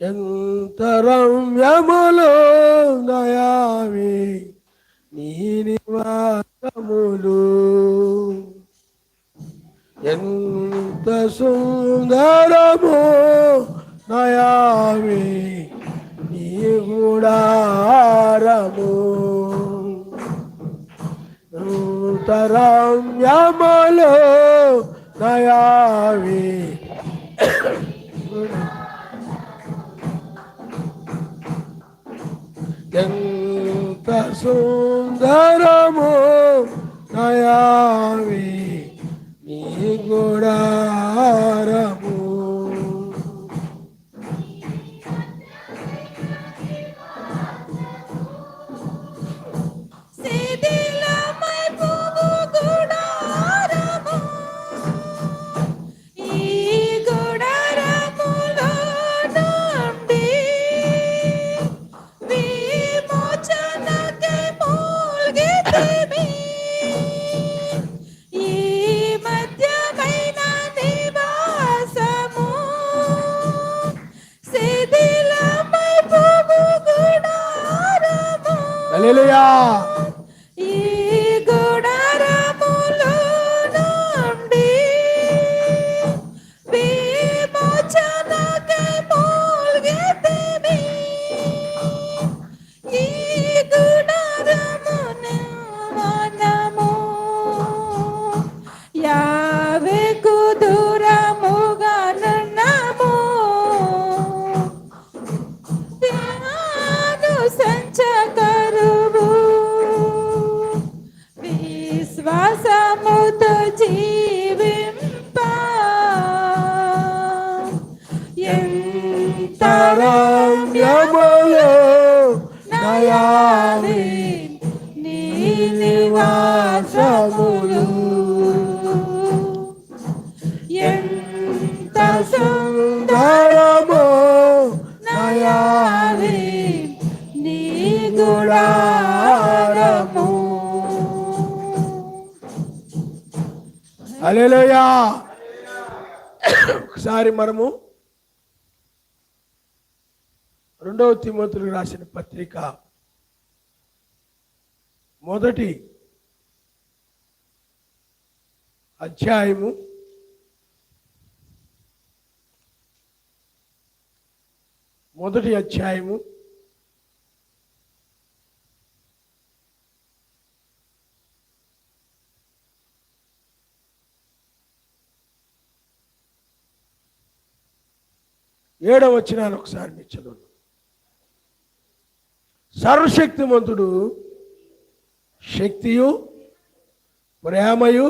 ఎంత రమ్యములో దయావి నీ నివాసములు, ఎంత సుందరము దయావి నీ గుడారము, ఎంత రమ్యములో దయావి ఎంత సుందరము దయావి నీ గుడారము. హల్లెలూయా. ఈ గుడారములో నుండి విమోచనకై మూల్గితిమి. ఈ గుడారమును మనము యావేకు దూరముగా నున్నాము. ధ్యాను సంచకరువు విశ్వాసముతో జీవింప ఎంత రమ్యములో దయావి నీ నివాసములు, ఎంత సుందరము దయావి నీ గుడారము. హల్లెలూయా. ఒకసారి మనము 2వ తిమోతికి రాసిన పత్రిక 1వ అధ్యాయము 1వ అధ్యాయము 7వ వచనాన్ని ఒకసారి మీరు చదవండి. సర్వశక్తిమంతుడు శక్తియు ప్రేమయు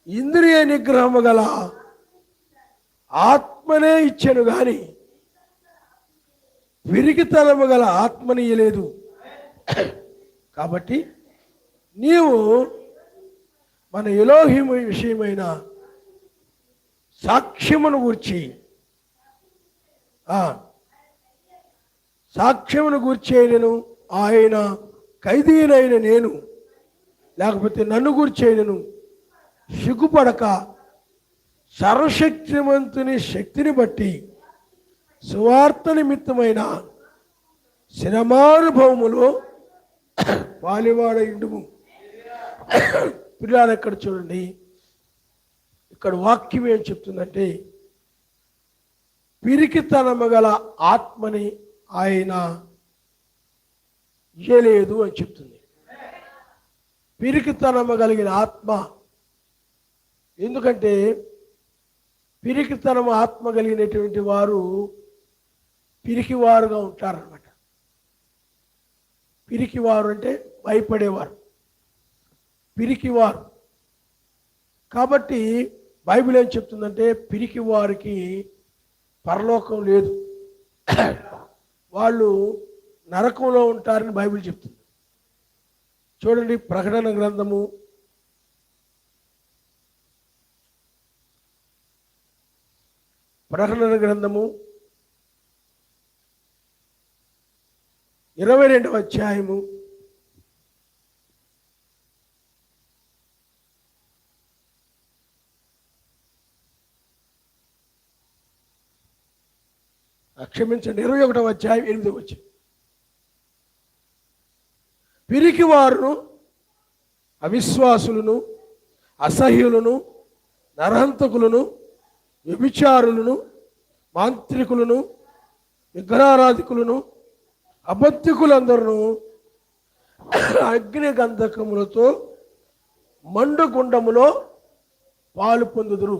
ఇంద్రియ నిగ్రహము గల ఆత్మనే ఇచ్చెను గాని విరిగితనము గల ఆత్మనీయలేదు. కాబట్టి నీవు మన ఎలోహిము విషయమైన సాక్ష్యమును గూర్చి సాక్ష్యమును గూర్చేయను, ఆయన ఖైదీనైన నేను లేకపోతే నన్ను గూర్చేయను సిగ్గుపడక సర్వశక్తిమంతుని శక్తిని బట్టి సువార్త నిమిత్తమైన శ్రమానుభవములో పాలివాడయుండుము. పిల్లలు ఎక్కడ చూడండి, ఇక్కడ వాక్యం ఏం చెప్తుందంటే పిరికితనము గల ఆత్మని ఆయన ఇయ్యలేదు అని చెప్తుంది. పిరికితనము కలిగిన ఆత్మ, ఎందుకంటే పిరికితనము ఆత్మ కలిగినటువంటి వారు పిరికివారుగా ఉంటారన్నమాట. పిరికివారు అంటే భయపడేవారు, పిరికివారు. కాబట్టి బైబిల్ ఏం చెప్తుందంటే పిరికి వారికి పరలోకం లేదు, వాళ్ళు నరకంలో ఉంటారని బైబిల్ చెప్తుంది. చూడండి, ప్రకటన గ్రంథము 22వ అధ్యాయము 5 క్షమించండి, 21వ అధ్యాయం 8వ వచనం. పిరికివారును, అవిశ్వాసులను, అసహ్యులను, నరహంతకులను, వ్యభిచారులను, మాంత్రికులను, విగ్రహారాధికులను, అబద్ధికులందరూ అగ్ని గంధకములతో మండుగుండములో పాలు పొందుదురు.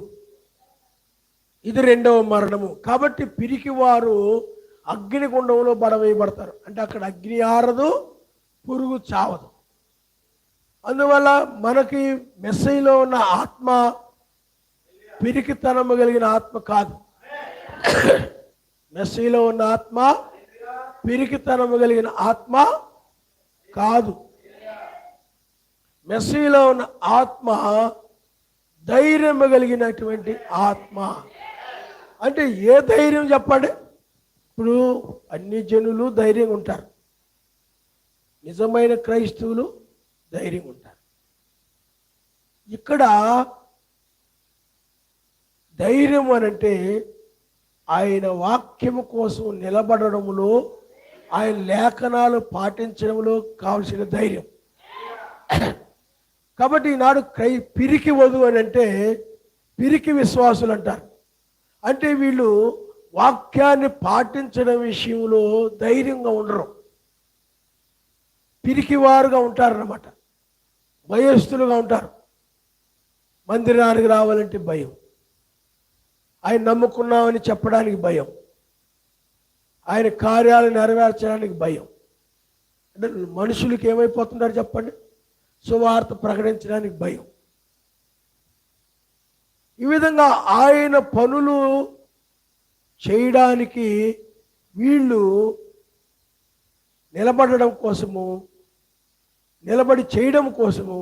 ఇది 2వ మరణము. కాబట్టి పిరికివారు అగ్నిగుండంలో పడవేయబడతారు. అంటే అక్కడ అగ్ని ఆరదు, పురుగు చావదు. అందువల్ల మనకి మెస్సీలో ఉన్న ఆత్మ పిరికితనము కలిగిన ఆత్మ కాదు. మెస్సీలో ఉన్న ఆత్మ పిరికితనము కలిగిన ఆత్మ కాదు. మెస్సీలో ఉన్న ఆత్మ ధైర్యము కలిగినటువంటి ఆత్మ. అంటే ఏ ధైర్యం చెప్పండి? ఇప్పుడు అన్ని జనులు ధైర్యంగా ఉంటారు, నిజమైన క్రైస్తవులు ధైర్యంగా ఉంటారు. ఇక్కడ ధైర్యం అనంటే ఆయన వాక్యము కోసం నిలబడడంలో, ఆయన లేఖనాలు పాటించడంలో కావలసిన ధైర్యం. కాబట్టి ఈనాడు పిరికి వధువు అని అంటే పిరికి విశ్వాసులు అంటారు. అంటే వీళ్ళు వాక్యాన్ని పాటించడం విషయంలో ధైర్యంగా ఉండరు, పిరికివారుగా ఉంటారన్నమాట, భయస్థులుగా ఉంటారు. మందిరానికి రావాలంటే భయం, ఆయన నమ్ముకున్నామని చెప్పడానికి భయం, ఆయన కార్యాలు నెరవేర్చడానికి భయం. అంటే మనుషులకి ఏమైపోతున్నారు చెప్పండి? సువార్త ప్రకటించడానికి భయం. ఈ విధంగా ఆయన పనులు చేయడానికి వీళ్ళు నిలబడడం కోసము, నిలబడి చేయడం కోసము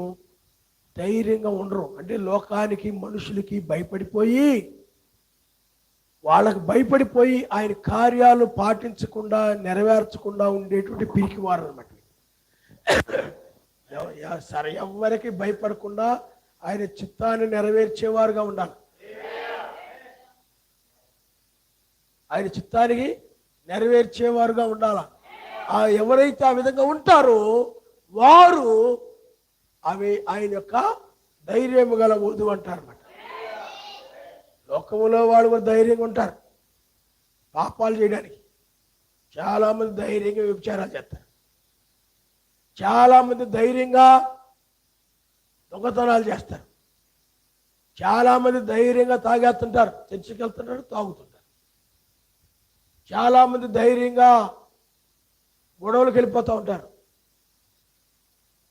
ధైర్యంగా ఉండరు. అంటే లోకానికి, మనుషులకి భయపడిపోయి, వాళ్ళకు భయపడిపోయి ఆయన కార్యాలు పాటించకుండా, నెరవేర్చకుండా ఉండేటువంటి పిరికివారు అన్నమాట. సరే, ఎవరికి భయపడకుండా ఆయన చిత్తాన్ని నెరవేర్చేవారుగా ఉండాలి. ఆయన చిత్తానికి నెరవేర్చేవారుగా ఉండాలా. ఎవరైతే ఆ విధంగా ఉంటారో వారు ఆయన యొక్క ధైర్యము గల వధువు అంటారన్నమాట. లోకములో వాడు కూడా ధైర్యంగా ఉంటారు పాపాలు చేయడానికి. చాలామంది ధైర్యంగా వ్యభిచారాలు చేస్తారు, చాలామంది ధైర్యంగా దొంగతనాలు చేస్తారు, చాలామంది ధైర్యంగా తాగేస్తుంటారు, చర్చికి వెళ్తుంటారు, తాగుతుంటారు. చాలామంది ధైర్యంగా గొడవలకు వెళ్ళిపోతూ ఉంటారు.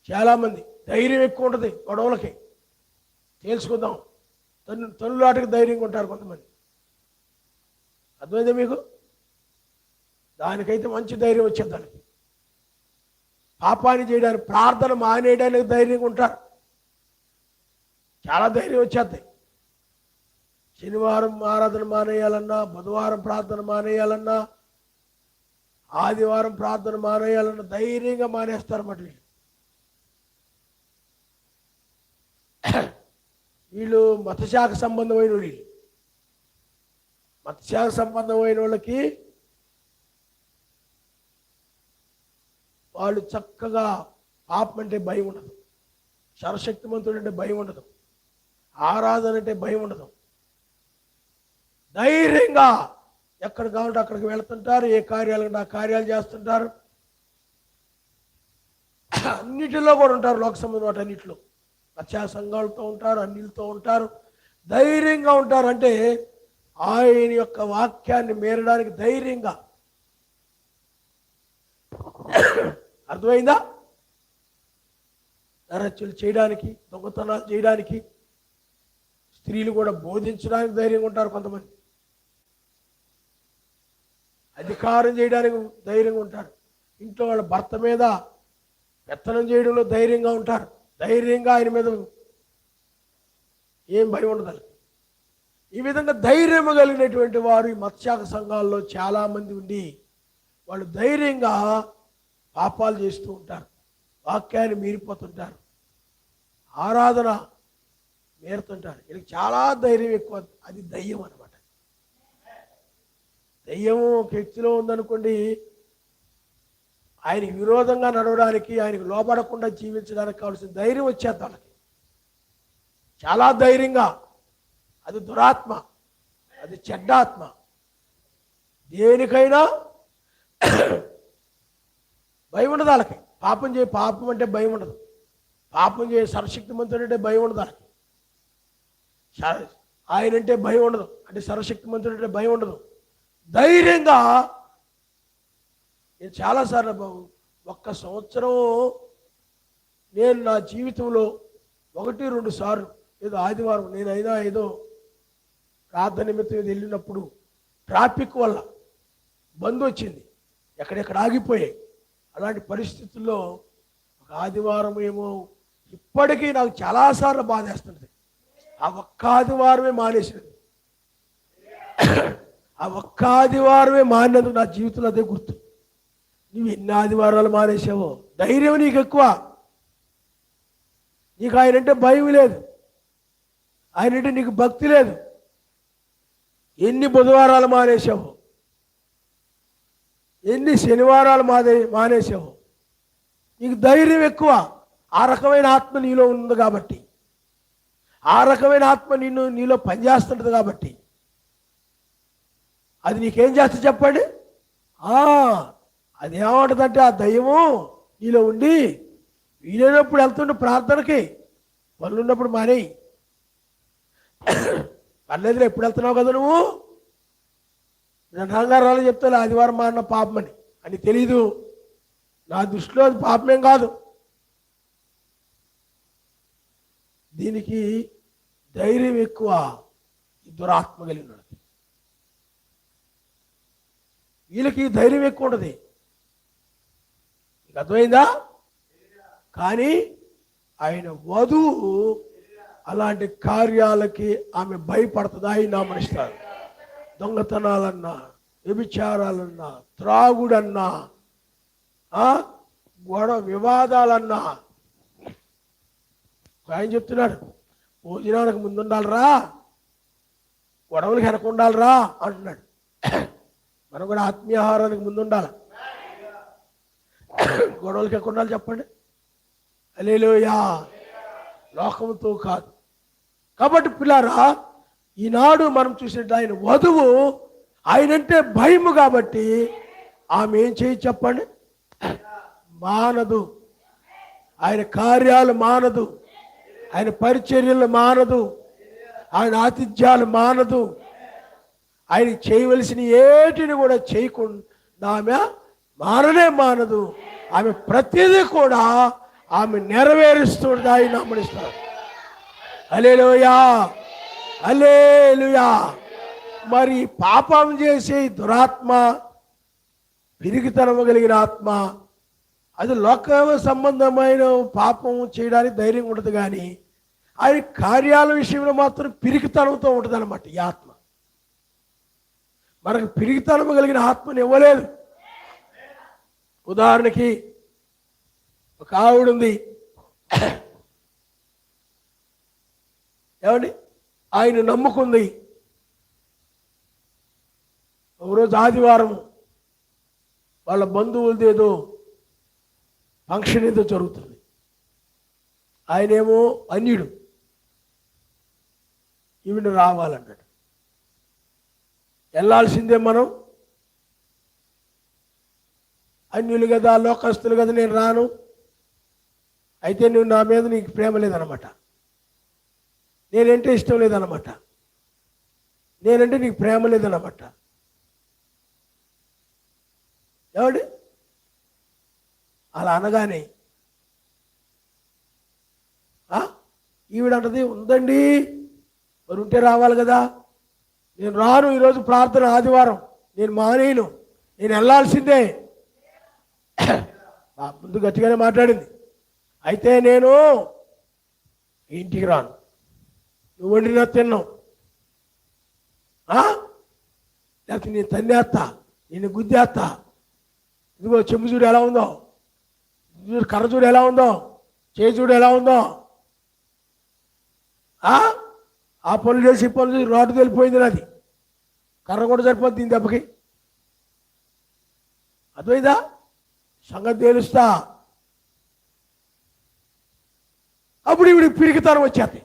చాలామంది ధైర్యం ఎక్కువ ఉంటుంది గొడవలకి. తెలుసుకుందాం, తనులాటకి ధైర్యంగా ఉంటారు కొంతమంది. అర్థమైందా మీకు? దానికైతే మంచి ధైర్యం వచ్చేది. దానికి పాపాన్ని చేయడానికి, ప్రార్థన మానేయడానికి ధైర్యంగా ఉంటారు. చాలా ధైర్యం వచ్చేద్ది. శనివారం ఆరాధన మానేయాలన్నా, బుధవారం ప్రార్థన మానేయాలన్నా, ఆదివారం ప్రార్థన మానేయాలన్నా ధైర్యంగా మానేస్తారు అన్నమాట. వీళ్ళు మతశాఖ సంబంధమైన వీళ్ళు. మతశాఖ సంబంధమైన వాళ్ళకి వాళ్ళు చక్కగా పాపం అంటే భయం ఉండదు, సర్వశక్తిమంతుడు అంటే భయం ఉండదు, ఆరాధన అంటే భయం ఉండదు. ధైర్యంగా ఎక్కడ కావాలంటే అక్కడికి వెళ్తుంటారు, ఏ కార్యాలు ఆ కార్యాలు చేస్తుంటారు. అన్నిటిలో కూడా ఉంటారు, లోక సంబంధం వాటి అన్నింటిలో. మత్స్య సంఘాలతో ఉంటారు, అన్నిటితో ఉంటారు, ధైర్యంగా ఉంటారు. అంటే ఆయన యొక్క వాక్యాన్ని మేరడానికి ధైర్యంగా. అర్థమైందా? నరహత్యలు చేయడానికి, దొంగతనాలు చేయడానికి, స్త్రీలు కూడా బోధించడానికి ధైర్యంగా ఉంటారు కొంతమంది. అధికారం చేయడానికి ధైర్యంగా ఉంటారు. ఇంట్లో వాళ్ళ భర్త మీద పెత్తనం చేయడంలో ధైర్యంగా ఉంటారు. ధైర్యంగా ఆయన మీద ఏం భయం ఉండదు. ఈ విధంగా ధైర్యం కలిగినటువంటి వారు ఈ మత్స్యాక సంఘాల్లో చాలామంది ఉండి వాళ్ళు ధైర్యంగా పాపాలు చేస్తూ ఉంటారు, వాక్యాన్ని మీరిపోతుంటారు, ఆరాధన మీరుతుంటారు. వీళ్ళకి చాలా ధైర్యం ఎక్కువ. అది దయ్యం అన్నమాట. దెయ్యం ఒక వ్యక్తిలో ఉందనుకోండి, ఆయనకి విరోధంగా నడవడానికి, ఆయనకు లోబడకుండా జీవించడానికి కావాల్సిన ధైర్యం వచ్చేది వాళ్ళకి. చాలా ధైర్యంగా. అది దురాత్మ, అది చెడ్డాత్మ. దేనికైనా భయం ఉండదు వాళ్ళకి. పాపం అంటే భయం ఉండదు. పాపం చేయ సర్వశక్తిమంతుడు అంటే భయం ఉండదు వాళ్ళకి. ఆయన అంటే భయం ఉండదు, అంటే సర్వశక్తిమంతుడు అంటే భయం ఉండదు. ధైర్యంగా. నేను చాలాసార్లు బాబు, ఒక్క సంవత్సరం నేను నా జీవితంలో 1-2 సార్లు ఏదో ఆదివారం నేనైనా ఏదో ప్రార్థన నిమిత్తం ఏదో వెళ్ళినప్పుడు ట్రాఫిక్ వల్ల బంద్ వచ్చింది, ఎక్కడెక్కడ ఆగిపోయాయి. అలాంటి పరిస్థితుల్లో ఒక ఆదివారం ఏమో ఇప్పటికీ నాకు చాలాసార్లు బాధేస్తుంది. ఆ ఒక్క ఆదివారమే మానేసినది. ఆ ఒక్క ఆదివారమే మారినందుకు నా జీవితంలో అదే గుర్తు. నువ్వు ఎన్ని ఆదివారాలు మానేసావో. ధైర్యం నీకు ఎక్కువ. నీకు ఆయనంటే భయం లేదు, ఆయనంటే నీకు భక్తి లేదు. ఎన్ని బుధవారాలు మానేసావు, ఎన్ని శనివారాలు మానేసావు. నీకు ధైర్యం ఎక్కువ. ఆ రకమైన ఆత్మ నీలో ఉంది కాబట్టి, ఆ రకమైన ఆత్మ నీలో పనిచేస్తుంటుంది కాబట్టి అది నీకేం చేస్తే చెప్పండి. అది ఏమంటుందంటే, ఆ దయ్యము నీలో ఉండి వీలైనప్పుడు వెళ్తుండే ప్రార్థనకి, పనులు ఉన్నప్పుడు మానేయి. పర్లేదులే, ఎప్పుడు వెళ్తున్నావు కదా నువ్వు, రంగారాలు చెప్తాను ఆదివారం మారిన పాపమని. అని తెలీదు. నా దృష్టిలో అది పాపమేం కాదు. దీనికి ధైర్యం ఎక్కువ ఈ దురాత్మ కలిగిన వాళ్ళకి. వీళ్ళకి ధైర్యం ఎక్కువ ఉంటుంది. మీకు అర్థమైందా? కానీ ఆయన వధువు అలాంటి కార్యాలకి ఆమె భయపడుతుంది. ఆయన నామనిస్తారు. దొంగతనాలన్నా, వ్యభిచారాలన్నా, త్రాగుడన్నా, గొడవ వివాదాలన్నా. ఆయన చెప్తున్నాడు, భోజనానికి ముందు ఉండాలరా, గొడవలకు వెనక ఉండాలరా అంటున్నాడు. మనం కూడా ఆత్మీయాహారానికి ముందు ఉండాలి, గొడవలకి ఎక్కడ ఉండాలి చెప్పండి. హల్లెలూయా. లోకంతో కాదు. కాబట్టి పిల్లారా, ఈనాడు మనం చూసినట్టు ఆయన వధువు ఆయనంటే భయము కాబట్టి ఆమె ఏం చేయి చెప్పండి, మానదు. ఆయన కార్యాలు మానదు, ఆయన పరిచర్యలు మానదు, ఆయన ఆతిథ్యాలు మానదు. ఆయన చేయవలసిన ఏటిని కూడా చేయకుండా ఆమె మానదు. ఆమె ప్రతిదీ కూడా ఆమె నెరవేరుస్తుంది. ఆయన నమ్మనిస్తారు. హల్లెలూయా, హల్లెలూయా. మరి పాపం చేసే దురాత్మ, పిరికితనము కలిగిన ఆత్మ, అది లోక సంబంధమైన పాపం చేయడానికి ధైర్యం ఉండదు. కానీ ఆయన కార్యాల విషయంలో మాత్రం పిరికితనంతో ఉంటుంది అన్నమాట ఈ ఆత్మ. మనకు పిరికితనము కలిగిన ఆత్మను ఇవ్వలేదు. ఉదాహరణకి ఒక ఆవిడ ఉంది, ఏమండి, ఆయన నమ్ముకుంది. ఒకరోజు ఆదివారం వాళ్ళ బంధువులది ఏదో ఫంక్షన్ ఏదో జరుగుతుంది. ఆయనేమో అన్యుడు, ఈవిడ రావాలన్నాడు. వెళ్ళాల్సిందే మనం, అన్యులు కదా, లోకస్తులు కదా, నేను రాను. అయితే నువ్వు నా మీద నీకు ప్రేమ లేదనమాట, నేనంటే ఇష్టం లేదనమాట, నేనంటే నీకు ప్రేమ లేదనమాట. ఏమండి, అలా అనగానే ఈవిడంటది, ఉందండి, మరి ఉంటే రావాలి కదా, నేను రాను, ఈరోజు ప్రార్థన ఆదివారం, నేను మానేయను, నేను వెళ్ళాల్సిందే. ముందు గట్టిగానే మాట్లాడింది. అయితే నేను ఇంటికి రాను, నువ్వు వండినా తిన్నావు, లేకపోతే నేను తన్నేస్తా, నేను గుద్దేస్తా. ఇదిగో చెంబు చూడు ఎలా ఉందో, కర్ర చూడు ఎలా ఉందో, చేయి చూడు ఎలా ఉందో. ఆ పనులు చేసి పనులు రోడ్డు వెళ్ళిపోయింది నాది, కర్ర కూడా సరిపోతుంది దీని దెబ్బకి. అర్థమైందా? సంగతి తెలుస్తా. అప్పుడు ఇవిడి పిరికితనం వచ్చేది,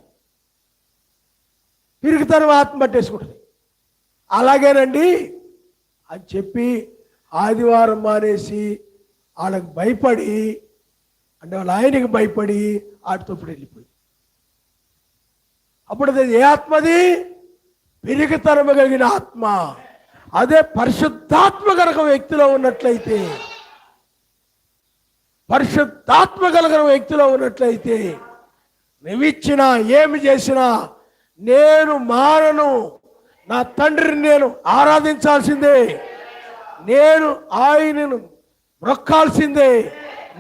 పిరికితనం ఆత్మ పట్టేసుకుంటుంది. అలాగేనండి అని చెప్పి ఆదివారం మానేసి వాళ్ళకి భయపడి, అంటే వాళ్ళ ఆయనకి భయపడి వాటితో ఇప్పుడు వెళ్ళిపోయింది. అప్పుడు అది ఏ ఆత్మది? పిరికితనం కలిగిన ఆత్మ. అదే పరిశుద్ధాత్మ కనుక వ్యక్తిలో ఉన్నట్లయితే, పరిశుద్ధాత్మ కలిగిన వ్యక్తిలో ఉన్నట్లయితే నువ్విచ్చినా ఏమి చేసినా నేను మారను, నా తండ్రిని నేను ఆరాధించాల్సిందే, నేను ఆయనను మొక్కాల్సిందే,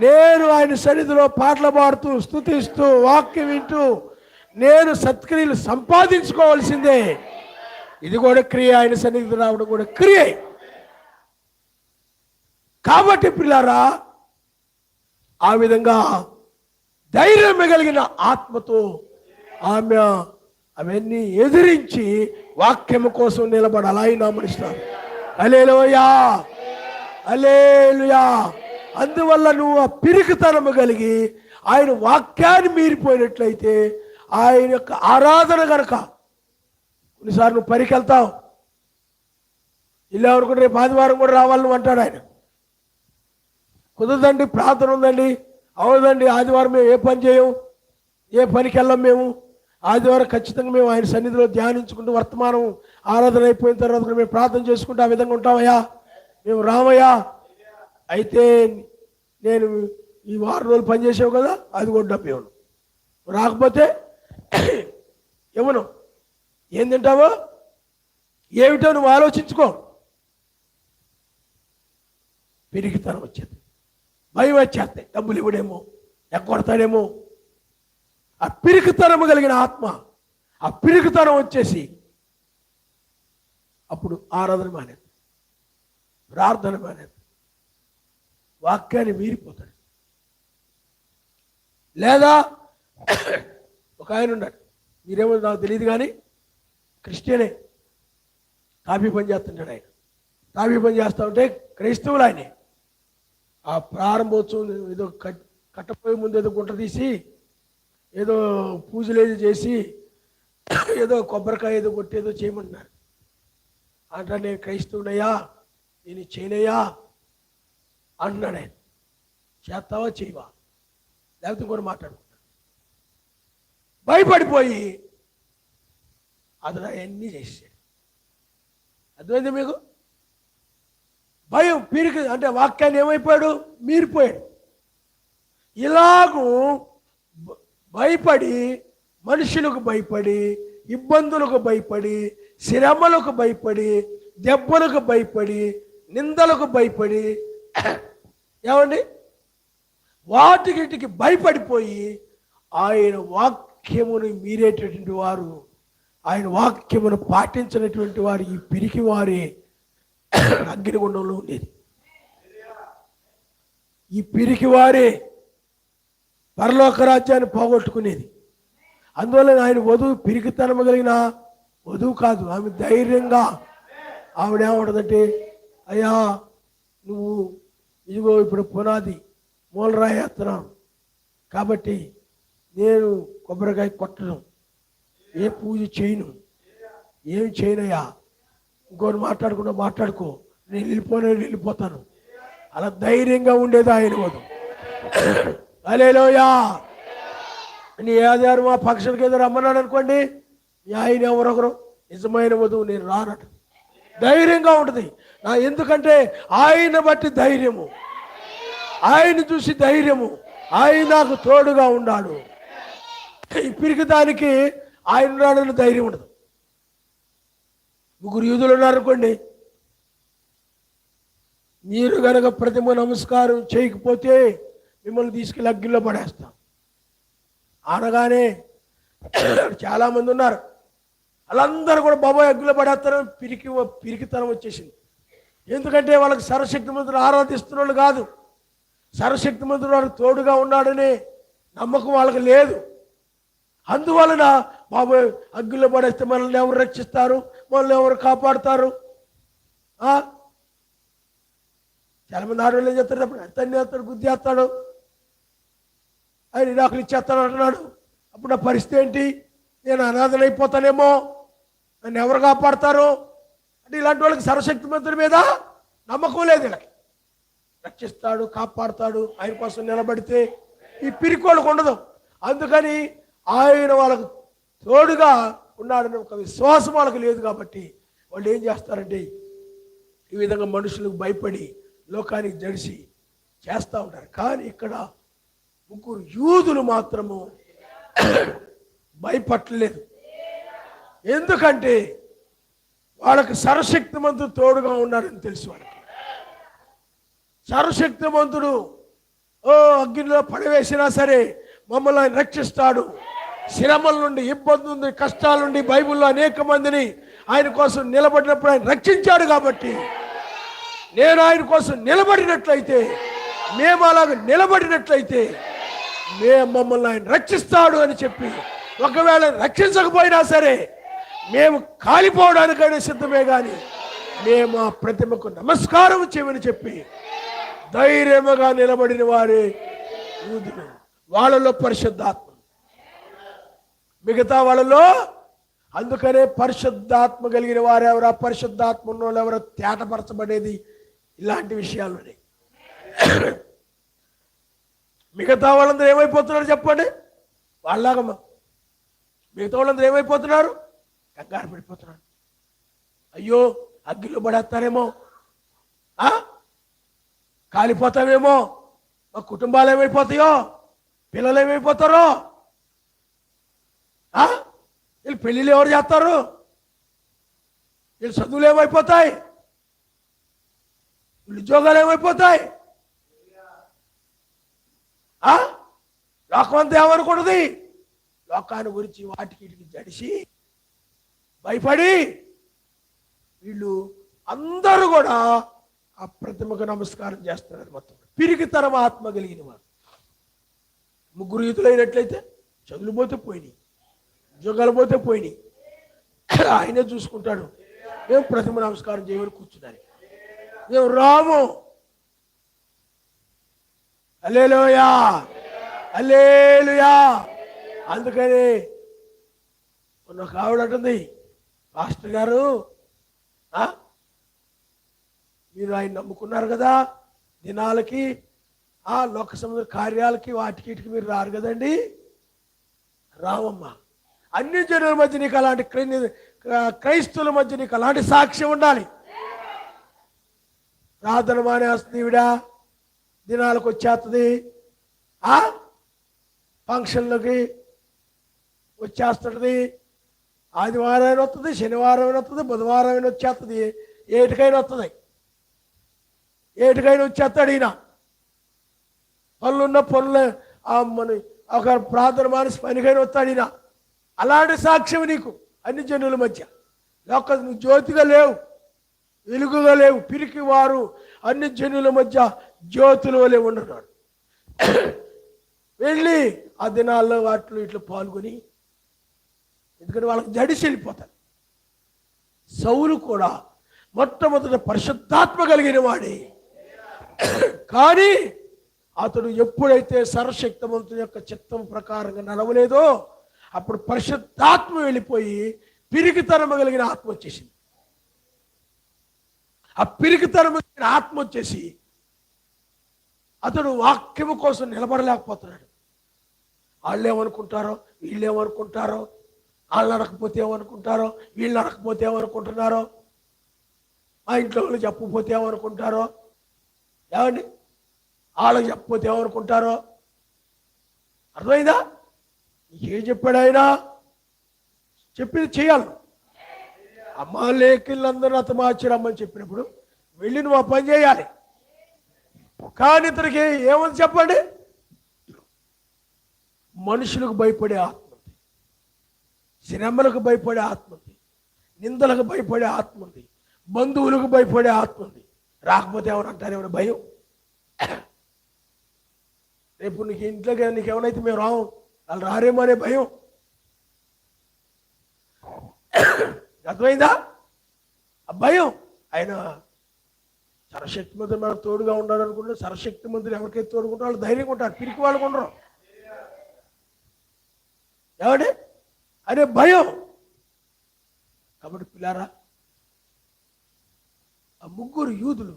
నేను ఆయన సన్నిధిలో పాటలు పాడుతూ స్తుతిస్తూ వాక్యం వింటూ నేను సత్క్రియలు సంపాదించుకోవాల్సిందే. ఇది కూడా క్రియ, ఆయన సన్నిధి రావడం కూడా క్రియ. కాబట్టి పిల్లారా, ఆ విధంగా ధైర్యం కలిగిన ఆత్మతో ఆమె అవన్నీ ఎదిరించి వాక్యము కోసం నిలబడాలి. ఆయన నామనిస్తారు. హల్లెలూయా, హల్లెలూయా. అందువల్ల నువ్వు ఆ పిరికితనము కలిగి ఆయన వాక్యాన్ని మీరిపోయినట్లయితే, ఆయన యొక్క ఆరాధన కనుక కొన్నిసార్లు నువ్వు పనికి వెళ్తావు, ఇల్లు అనుకుంటే రేపు ఆదివారం కూడా రావాలని అంటాడు ఆయన. కుదరదండి, ప్రార్థన ఉందండి, అవదండి, ఆదివారం మేము ఏ పని చేయం, ఏ పనికి వెళ్ళాం మేము. ఆదివారం ఖచ్చితంగా మేము ఆయన సన్నిధిలో ధ్యానించుకుంటూ వర్తమానం ఆరాధన అయిపోయిన తర్వాత మేము ప్రార్థన చేసుకుంటూ ఆ విధంగా ఉంటామయ్యా, మేము రామయ్యా. అయితే నేను ఈ 6 రోజులు పని చేసావు కదా, అది కూడా డబ్బు ఇవ్వను. రాకపోతే ఇవ్వను. ఏం తింటావో ఏమిటో నువ్వు ఆలోచించుకో. పిరికితనం వచ్చేది, భయం వచ్చేస్తాయి, డబ్బులు ఇవ్వడేమో, ఎక్కొడతాడేమో. ఆ పిరికితనం కలిగిన ఆత్మ, ఆ పిరికితనం వచ్చేసి అప్పుడు ఆరాధన మానేది, ప్రార్థన మానేది, వాక్యాన్ని మీరిపోతాడు. లేదా ఒక ఆయన ఉన్నాడు, మీరేమో నాకు తెలియదు కానీ క్రిస్టియనే, తాపీ పని చేస్తుంటాడు ఆయన. తాపీ పని చేస్తూ ఉంటే క్రైస్తవులు ఆయనే. ఆ ప్రారంభోత్సవం ఏదో కట్టపోయే ముందు ఏదో గుంట తీసి ఏదో పూజలు ఏదో చేసి ఏదో కొబ్బరికాయ ఏదో కొట్టి ఏదో చేయమంటున్నారు. అంటే నేను క్రైస్తవునయ్యా, నేను చేయనయ్యా అంటున్నాడు ఆయన. చేస్తావా చేయవా, లేకపోతే ఇంకోటి మాట్లాడుకుంటాడు. భయపడిపోయి అతను అవన్నీ చేసాడు. అర్థమైంది మీకు? భయం పీరికి అంటే వాక్యాన్ని ఏమైపోయాడు, మీరిపోయాడు. ఇలాగూ భయపడి, మనుషులకు భయపడి, ఇబ్బందులకు భయపడి, శ్రమలకు భయపడి, దెబ్బలకు భయపడి, నిందలకు భయపడి, ఏమండి వాటికి భయపడిపోయి ఆయన వాక్యమును మీరేటటువంటి వారు, ఆయన వాక్యమును పాటించినటువంటి వారు ఈ పిరికి వారే అగ్నిగుండంలో ఉండేది. ఈ పిరికి వారే పరలోక రాజ్యాన్ని పోగొట్టుకునేది. అందువల్ల ఆయన వధువు పిరికితనము కలిగిన వధువు కాదు. ఆమె ధైర్యంగా ఆవిడేమంటుందంటే, అయ్యా నువ్వు ఇదిగో ఇప్పుడు పునాది మూలరాయి ఎత్తనాను కాబట్టి నేను కొబ్బరికాయ కొట్టను, ఏ పూజ చేయను, ఏం చేయనయ్యా, ఇంకోటి మాట్లాడుకో, నేను వెళ్ళిపోతాను. అలా ధైర్యంగా ఉండేది ఆయన వధువు. హల్లెలూయా. నీ ఆదివారం ఆ ఫంక్షన్కి ఏదో రమ్మన్నాడు అనుకోండి, ఆయన ఎవరొకరు నిజమైన వధువు నేను రానట. ధైర్యంగా ఉంటుంది. ఎందుకంటే ఆయన బట్టి ధైర్యము, ఆయన చూసి ధైర్యము, ఆయన నాకు తోడుగా ఉన్నాడు. ఈ పిరికి దానికి ఆయన ఉన్నాడని ధైర్యం ఉండదు. 3 యూదులు ఉన్నారనుకోండి, మీరు కనుక ప్రతిమ నమస్కారం చేయకపోతే మిమ్మల్ని తీసుకెళ్ళి అగ్గిలో పడేస్తాం అనగానే చాలామంది ఉన్నారు. వాళ్ళందరూ కూడా బాబాయ్ అగ్గిలో పడేస్తారు. పిరికితనం వచ్చేసింది. ఎందుకంటే వాళ్ళకి సర్వశక్తిమంతుడు ఆరాధిస్తున్న వాళ్ళు కాదు, సర్వశక్తిమంతుడు వాళ్ళకి తోడుగా ఉన్నాడనే నమ్మకం వాళ్ళకి లేదు. అందువలన బాబాయ్ అగ్గిలో పడేస్తే మనల్ని ఎవరు రక్షిస్తారు, మనల్ని ఎవరు కాపాడుతారు, చాలా మంది ఆడవాళ్ళు ఏం చేస్తారు అప్పుడు తన్ని వేస్తాడు, గుద్ది వేస్తాడు, ఆయన ఇరాకులు ఇచ్చేస్తాడు అంటున్నాడు. అప్పుడు నా పరిస్థితి ఏంటి? నేను అనాథనైపోతానేమో, నన్ను ఎవరు కాపాడతారు అంటే ఇలాంటి వాళ్ళకి సర్వశక్తిమంతుడి మీద నమ్మకం లేదు. వీళ్ళకి రక్షిస్తాడు, కాపాడుతాడు, ఆయన కోసం నిలబడితే ఈ పిరికోళ్ళకు ఉండదు. అందుకని ఆయన వాళ్ళకు తోడుగా ఉన్నాడని ఒక విశ్వాసం వాళ్ళకి లేదు. కాబట్టి వాళ్ళు ఏం చేస్తారంటే ఈ విధంగా మనుషులకు భయపడి లోకానికి జడిసి చేస్తూ ఉంటారు. కానీ ఇక్కడ ముగ్గురు యూదులు మాత్రము భయపట్టలేదు. ఎందుకంటే వాళ్ళకి సర్వశక్తిమంతుడు తోడుగా ఉన్నాడని తెలుసు. వాళ్ళకి సర్వశక్తిమంతుడు అగ్నిలో పడవేసినా సరే మమ్మల్ని ఆయన రక్షిస్తాడు. శ్రమల నుండి, ఇబ్బంది నుండి, కష్టాల నుండి బైబిల్లో అనేక మందిని ఆయన కోసం నిలబడినప్పుడు ఆయన రక్షించాడు. కాబట్టి నేను ఆయన కోసం నిలబడినట్లయితే, మేము అలాగ నిలబడినట్లయితే మమ్మల్ని ఆయన రక్షిస్తాడు అని చెప్పి, ఒకవేళ రక్షించకపోయినా సరే మేము కాలిపోవడానికైనా సిద్ధమే, కానీ మేము ఆ ప్రతిమకు నమస్కారం చేయమని చెప్పి ధైర్యముగా నిలబడిన వారే యూదులు. వాళ్ళలో పరిశుద్ధాత్మ, మిగతా వాళ్ళలో. అందుకనే పరిశుద్ధాత్మ కలిగిన వారు ఎవరు, పరిశుద్ధాత్మ ఉన్న వాళ్ళు ఎవరో తేటపరచబడేది ఇలాంటి విషయాల్లోనే. మిగతా వాళ్ళందరూ ఏమైపోతున్నారు చెప్పండి? వాళ్ళలాగా మిగతా వాళ్ళందరూ ఏమైపోతున్నారు? కంగారు పడిపోతున్నారు. అయ్యో అగ్గిలో పడేస్తారేమో, కాలిపోతామేమో, మా కుటుంబాలు ఏమైపోతాయో, పిల్లలు ఏమైపోతారో, వీళ్ళు పెళ్ళిళ్ళు ఎవరు చేస్తారు, వీళ్ళు చదువులు ఏమైపోతాయి, వీళ్ళు ఉద్యోగాలు ఏమైపోతాయి, లోకం అంతా ఏమనుకుంటుంది? లోకాన్ని గురించి వాటికి వీటికి జడిసి భయపడి వీళ్ళు అందరూ కూడా ఆ ప్రతిమకు నమస్కారం చేస్తున్నారు. మొత్తం పిరికితనం ఆత్మ కలిగిన వారు. ముగ్గురు యూదులైనట్లయితే చదువులు పోతే పోయినాయి, ఉద్యోగాలు పోతే పోయినాయి, ఆయనే చూసుకుంటాడు. మేము ప్రతిమ నమస్కారం చేయమని కూర్చున్నారు. మేము రాము. హల్లెలూయా, హల్లెలూయా. అందుకని ఒక ఆవిడ అంటుంది, పాస్టర్ గారు మీరు ఆయన నమ్ముకున్నారు కదా, దినాలకి లోక సముద్ర కార్యాలకి వాటికి ఇటుకి మీరు రారు కదండి. రామమ్మ, అన్ని జనుల మధ్య నీకు అలాంటి క్రైస్తవుల మధ్య నీకు అలాంటి సాక్ష్యం ఉండాలి. ప్రార్థన మానేస్తుంది ఈవిడ, దినాలకు వచ్చేస్తుంది, ఫంక్షన్లకి వచ్చేస్తుంది, ఆదివారం అయినా వస్తుంది, శనివారం అయినా వస్తుంది, బుధవారం అయినా వచ్చేస్తుంది, ఏటికైనా వస్తుంది, ఏటికైనా వచ్చేస్తాడు ఈయన. పనులున్న పనులు మన ఒక ప్రార్థన మానేసి పనికైనా వస్తాడు ఈయన. అలాంటి సాక్ష్యం నీకు అన్ని జనుల మధ్య. నువ్వు జ్యోతిగా లేవు, వెలుగుగా లేవు, పిరికి వారు అన్ని జనుల మధ్య జ్యోతుల వలె ఉంటున్నాడు. వెళ్ళి ఆ దినాల్లో వాటిలో ఇట్లా పాల్గొని, ఎందుకంటే వాళ్ళకి జడిసి వెళ్ళిపోతారు. సౌలు కూడా మొట్టమొదట పరిశుద్ధాత్మ కలిగిన వాడే, కానీ అతడు ఎప్పుడైతే సర్వశక్తిమంతుని యొక్క చిత్తం ప్రకారంగా నడవలేదో అప్పుడు పరిశుద్ధాత్మ వెళ్ళిపోయి పిరికితనం కలిగిన ఆత్మ వచ్చేసింది. ఆ పిరికితనం కలిగిన ఆత్మ వచ్చేసి అతడు వాక్యము కోసం నిలబడలేకపోతున్నాడు. వాళ్ళు ఏమనుకుంటారో, వీళ్ళు ఏమనుకుంటారో, వాళ్ళు నడకపోతే ఏమనుకుంటారో, వీళ్ళు నడకపోతే ఏమనుకుంటున్నారో, మా ఇంట్లో వాళ్ళు చెప్పకపోతే ఏమనుకుంటారో, ఏమండి వాళ్ళకి చెప్పకపోతే ఏమనుకుంటారో. అర్థమైందా? నీకేం చెప్పాడు ఆయన? చెప్పింది చేయాలి. అమ్మ లేకిళ్ళందరూ అతమార్చిరమ్మని చెప్పినప్పుడు వెళ్ళి నువ్వు ఆ పని చేయాలి. కానీ ఇతనికి ఏమని చెప్పండి? మనుషులకు భయపడే ఆత్మ ఉంది, శ్రమలకు భయపడే ఆత్మ ఉంది, నిందలకు భయపడే ఆత్మ ఉంది, బంధువులకు భయపడే ఆత్మ ఉంది. రాకపోతే ఎవరంటారు, ఎవరు భయం. రేపు నీకు ఇంట్లోకి నీకు ఏమైనా మేము రాము, వాళ్ళు రారేమో అనే భయం. అర్థమైందా? ఆ భయం. ఆయన సర్వశక్తి మంత్రి మనకు తోడుగా ఉన్నాడు అనుకుంటే సర్వశక్తి మంత్రి ఎవరికైతే తోడుకుంటారో వాళ్ళు ధైర్యంగా ఉంటారు, పిరికి వాళ్ళు ఉండరు. ఏమండి అదే భయం. కాబట్టి పిల్లారా, ఆ ముగ్గురు యూదులు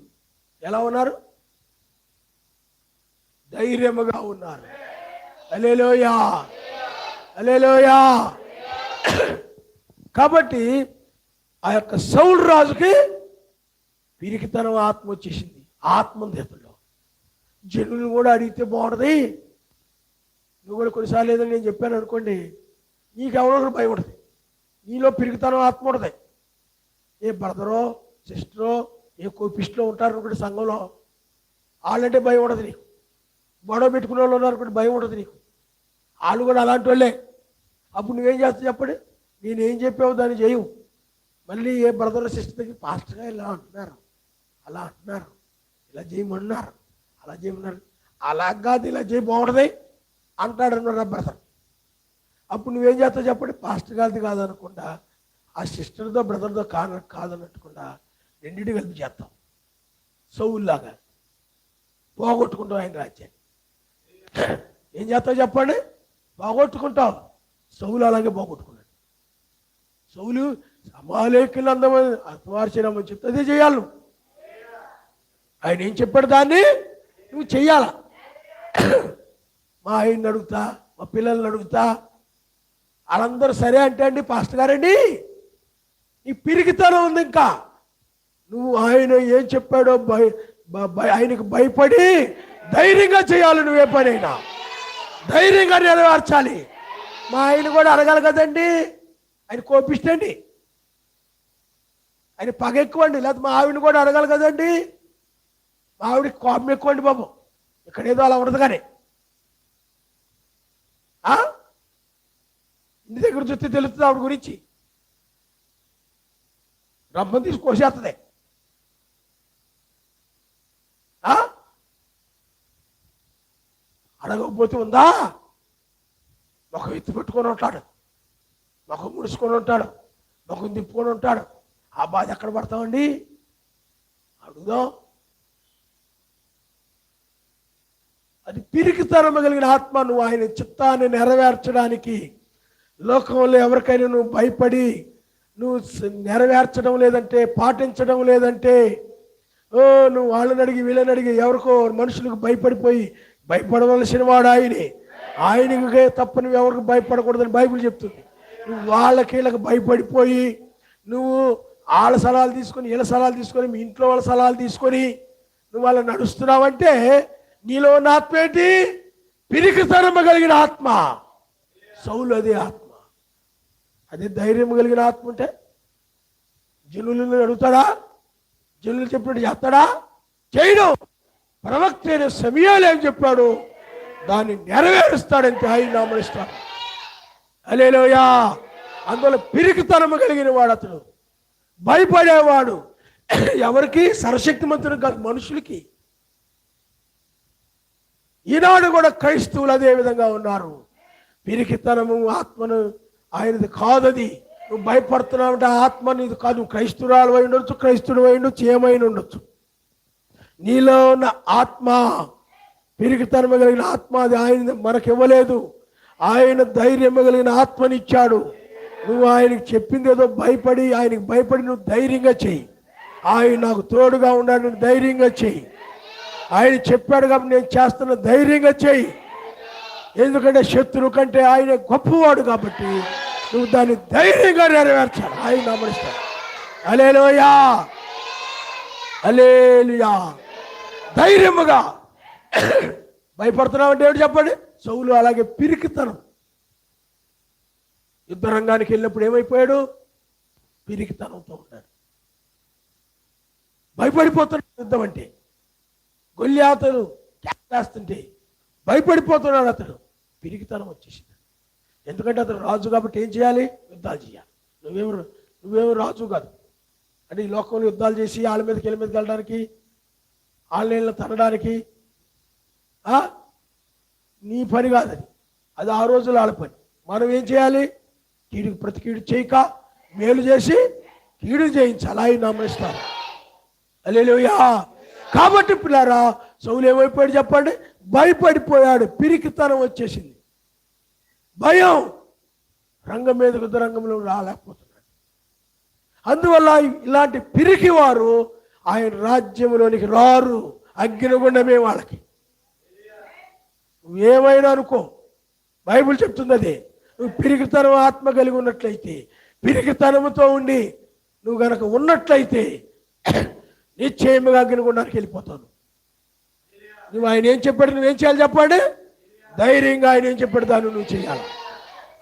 ఎలా ఉన్నారు? ధైర్యముగా ఉన్నారు. హల్లెలూయా, హల్లెలూయా. కాబట్టి ఆ యొక్క సౌలు రాజుకి పిరికితనం ఆత్మ వచ్చేసింది. ఆత్మదేతల్లో జనులు కూడా అడిగితే బాగుంటుంది. నువ్వు కూడా కొన్నిసార్లు ఏదో నేను చెప్పాను అనుకోండి, నీకెవరో భయం ఉంటుంది, నీలో పిరికితనం ఆత్మ ఉంటుంది. ఏ బ్రదరో సిస్టరో ఏ కోపిస్ట్లో ఉంటారు అనుకోండి సంఘంలో, వాళ్ళంటే భయం ఉంటుంది నీకు. గొడవ పెట్టుకునే వాళ్ళు ఉన్నారు అనుకోండి, భయం ఉంటుంది నీకు. వాళ్ళు కూడా అలాంటి వాళ్ళే. అప్పుడు నువ్వేం చేస్తావు చెప్పండి? నేనేం చెప్పావు దాన్ని చేయవు. మళ్ళీ ఏ బ్రదర్ సిస్టర్ దగ్గర పాస్టర్గా ఇలా అంటున్నారు, అలా అంటున్నారు, ఇలా చేయమన్నారు, అలా చేయమన్నారు, అలా కాదు ఇలా చేయి బాగుంటుంది అంటాడు అన్నారు ఆ బ్రదర్. అప్పుడు నువ్వేం చేస్తావు చెప్పండి? పాస్టర్ గారిది కాదనకుండా ఆ సిస్టర్తో బ్రదర్తో కాదనట్టుకుండా రెండింటి కలిపి చేస్తాం. సౌలులాగా పోగొట్టుకుంటావు ఆయన రాజ్యాన్ని. ఏం చేస్తావు చెప్పండి? పోగొట్టుకుంటావు. సౌలు అలాగే పోగొట్టుకున్నాడు. సౌలు అమాలేకులు అందమని అర్థమార్చినామని చెప్తే అదే చేయాలి నువ్వు. ఆయన ఏం చెప్పాడు దాన్ని నువ్వు చెయ్యాలా. మా ఆయన్ని అడుగుతా, మా పిల్లల్ని అడుగుతా, వాళ్ళందరూ సరే అంటే అండి పాస్టర్ గారండి నీ పిరికితనం ఉంది. ఇంకా నువ్వు ఆయన ఏం చెప్పాడో ఆయనకు భయపడి ధైర్యంగా చేయాలి. నువ్వే పనైనా ధైర్యంగా నెరవేర్చాలి. మా ఆయన కూడా అడగాలి కదండి, ఆయన కోపిస్తండి, ఆయన పగ ఎక్కువండి, లేకపోతే మా ఆవిడని కూడా అడగాలి కదండి. మా ఆవిడకి కోపం ఎక్కువండి బాబు, ఇక్కడేదో అలా ఉండదు. కానీ ఇంటి దగ్గర చూస్తే తెలుస్తుంది ఆవిడ గురించి. రమ్మని తీసి కోసేస్తుంది. అడగకపోతే ఉందా? ముఖం ఎత్తి పెట్టుకొని ఉంటాడు, ముఖం ముడుచుకొని ఉంటాడు, ముఖం తిప్పుకొని ఉంటాడు. ఆ బాధ ఎక్కడ పడతామండి? అడుగుదాం. అది పిరికితనం కలిగిన ఆత్మ. నువ్వు ఆయన చిత్తాన్ని నెరవేర్చడానికి లోకంలో ఎవరికైనా నువ్వు భయపడి నువ్వు నెరవేర్చడం లేదంటే, పాటించడం లేదంటే, నువ్వు వాళ్ళని అడిగి వీళ్ళని అడిగి ఎవరికో మనుషులకు భయపడిపోయి భయపడవలసిన వాడు ఆయనే. ఆయనకే తప్ప నువ్వు ఎవరికి భయపడకూడదని బైబిల్ చెప్తుంది. నువ్వు వాళ్ళకి వీళ్ళకి భయపడిపోయి నువ్వు వాళ్ళ సలహాలు తీసుకొని వీళ్ళ సలహాలు తీసుకొని మీ ఇంట్లో వాళ్ళ సలహాలు తీసుకొని నువ్వు వాళ్ళని నడుస్తున్నావంటే నీలో ఉన్న ఆత్మ ఏంటి? పిరికితనం కలిగిన ఆత్మ. సౌలు అదే ఆత్మ. అదే ధైర్యం కలిగిన ఆత్మ ఉంటే జనులను అడుగుతాడా? జనులు చెప్పినట్టు చేస్తాడా? చేయడం. ప్రవక్త అయిన సమయాలు ఏం చెప్పాడు దాన్ని నెరవేరుస్తాడంటే ఆయన నామనిస్తాడు. హల్లెలూయా. అందువల్ల పిరికితనం కలిగిన వాడు అతడు. భయపడేవాడు ఎవరికి? సర్వశక్తిమంతుడు కాదు, మనుషులకి. ఈనాడు కూడా క్రైస్తవులు అదే విధంగా ఉన్నారు. పిరికితనము ఆత్మను ఆయనది కాదది. నువ్వు భయపడుతున్నావు అంటే ఆత్మ నీది కాదు. నువ్వు క్రైస్తవురాలు అయి ఉండొచ్చు, క్రైస్తుడు అయి ఉండొచ్చు, ఏమైనా ఉండొచ్చు. నీలో ఉన్న ఆత్మ పిరికితనం కలిగిన ఆత్మ, అది ఆయన మనకి ఇవ్వలేదు. ఆయన ధైర్యం కలిగిన ఆత్మనిచ్చాడు. నువ్వు ఆయనకి చెప్పింది ఏదో భయపడి ఆయనకి భయపడి నువ్వు ధైర్యంగా చెయ్యి. ఆయన నాకు తోడుగా ఉన్నాడు, ధైర్యంగా చెయ్యి. ఆయన చెప్పాడు కాబట్టి నేను చేస్తున్న, ధైర్యంగా చెయ్యి. ఎందుకంటే శత్రువు కంటే ఆయన గొప్పవాడు కాబట్టి నువ్వు దాన్ని ధైర్యంగా నెరవేర్చాలి. ఆయన నమనిస్తాడు. హల్లెలూయా, హల్లెలూయా. ధైర్యముగా భయపడుతున్నావు అంటే ఏమిటి చెప్పండి? సౌలు అలాగే పిరికితనం. యుద్ధ రంగానికి వెళ్ళినప్పుడు ఏమైపోయాడు? పిరికితనంతో ఉన్నాడు. భయపడిపోతున్నాడు. యుద్ధం అంటే గొల్యాతును చేస్తుంటే భయపడిపోతున్నాడు అతడు. పిరికితనం వచ్చేసింది. ఎందుకంటే అతడు రాజు కాబట్టి ఏం చేయాలి? యుద్ధాలు చేయాలి. నువ్వేమో రాజు కాదు అంటే ఈ లోకంలో యుద్ధాలు చేసి వాళ్ళ మీదకి వెళ్ళడానికి ఆన్లైన్లో తనడానికి నీ పని కాదు. అది ఆ రోజులు వాళ్ళ పని. మనం ఏం చేయాలి? కీడుకు ప్రతి కీడు చేయక మేలు చేసి కీడు చేయించాలి. ఆయన నమనిస్తారు. హల్లెలూయా. కాబట్టి పిల్లారా, సౌలు ఏమైపోయాడు చెప్పండి? భయపడిపోయాడు, పిరికితనం వచ్చేసింది, భయం, రంగం మీదకు రంగంలో రాలేకపోతున్నాడు. అందువల్ల ఇలాంటి పిరికి వారు ఆయన రాజ్యంలోనికి రారు, అగ్నిగుండమే వాళ్ళకి. నువ్వేమైనా అనుకో, బైబిల్ చెప్తుంది అదే. నువ్వు పిరికితనం ఆత్మ కలిగి ఉన్నట్లయితే, పిరికితనంతో ఉండి నువ్వు గనక ఉన్నట్లయితే నిశ్చయముగా అగ్నిగుండానికి వెళ్ళిపోతాను. నువ్వు ఆయన ఏం చెప్పాడు నువ్వేం చేయాలి చెప్పండి? ధైర్యంగా ఆయన ఏం చెప్పాడు దాన్ని నువ్వు చేయాలి.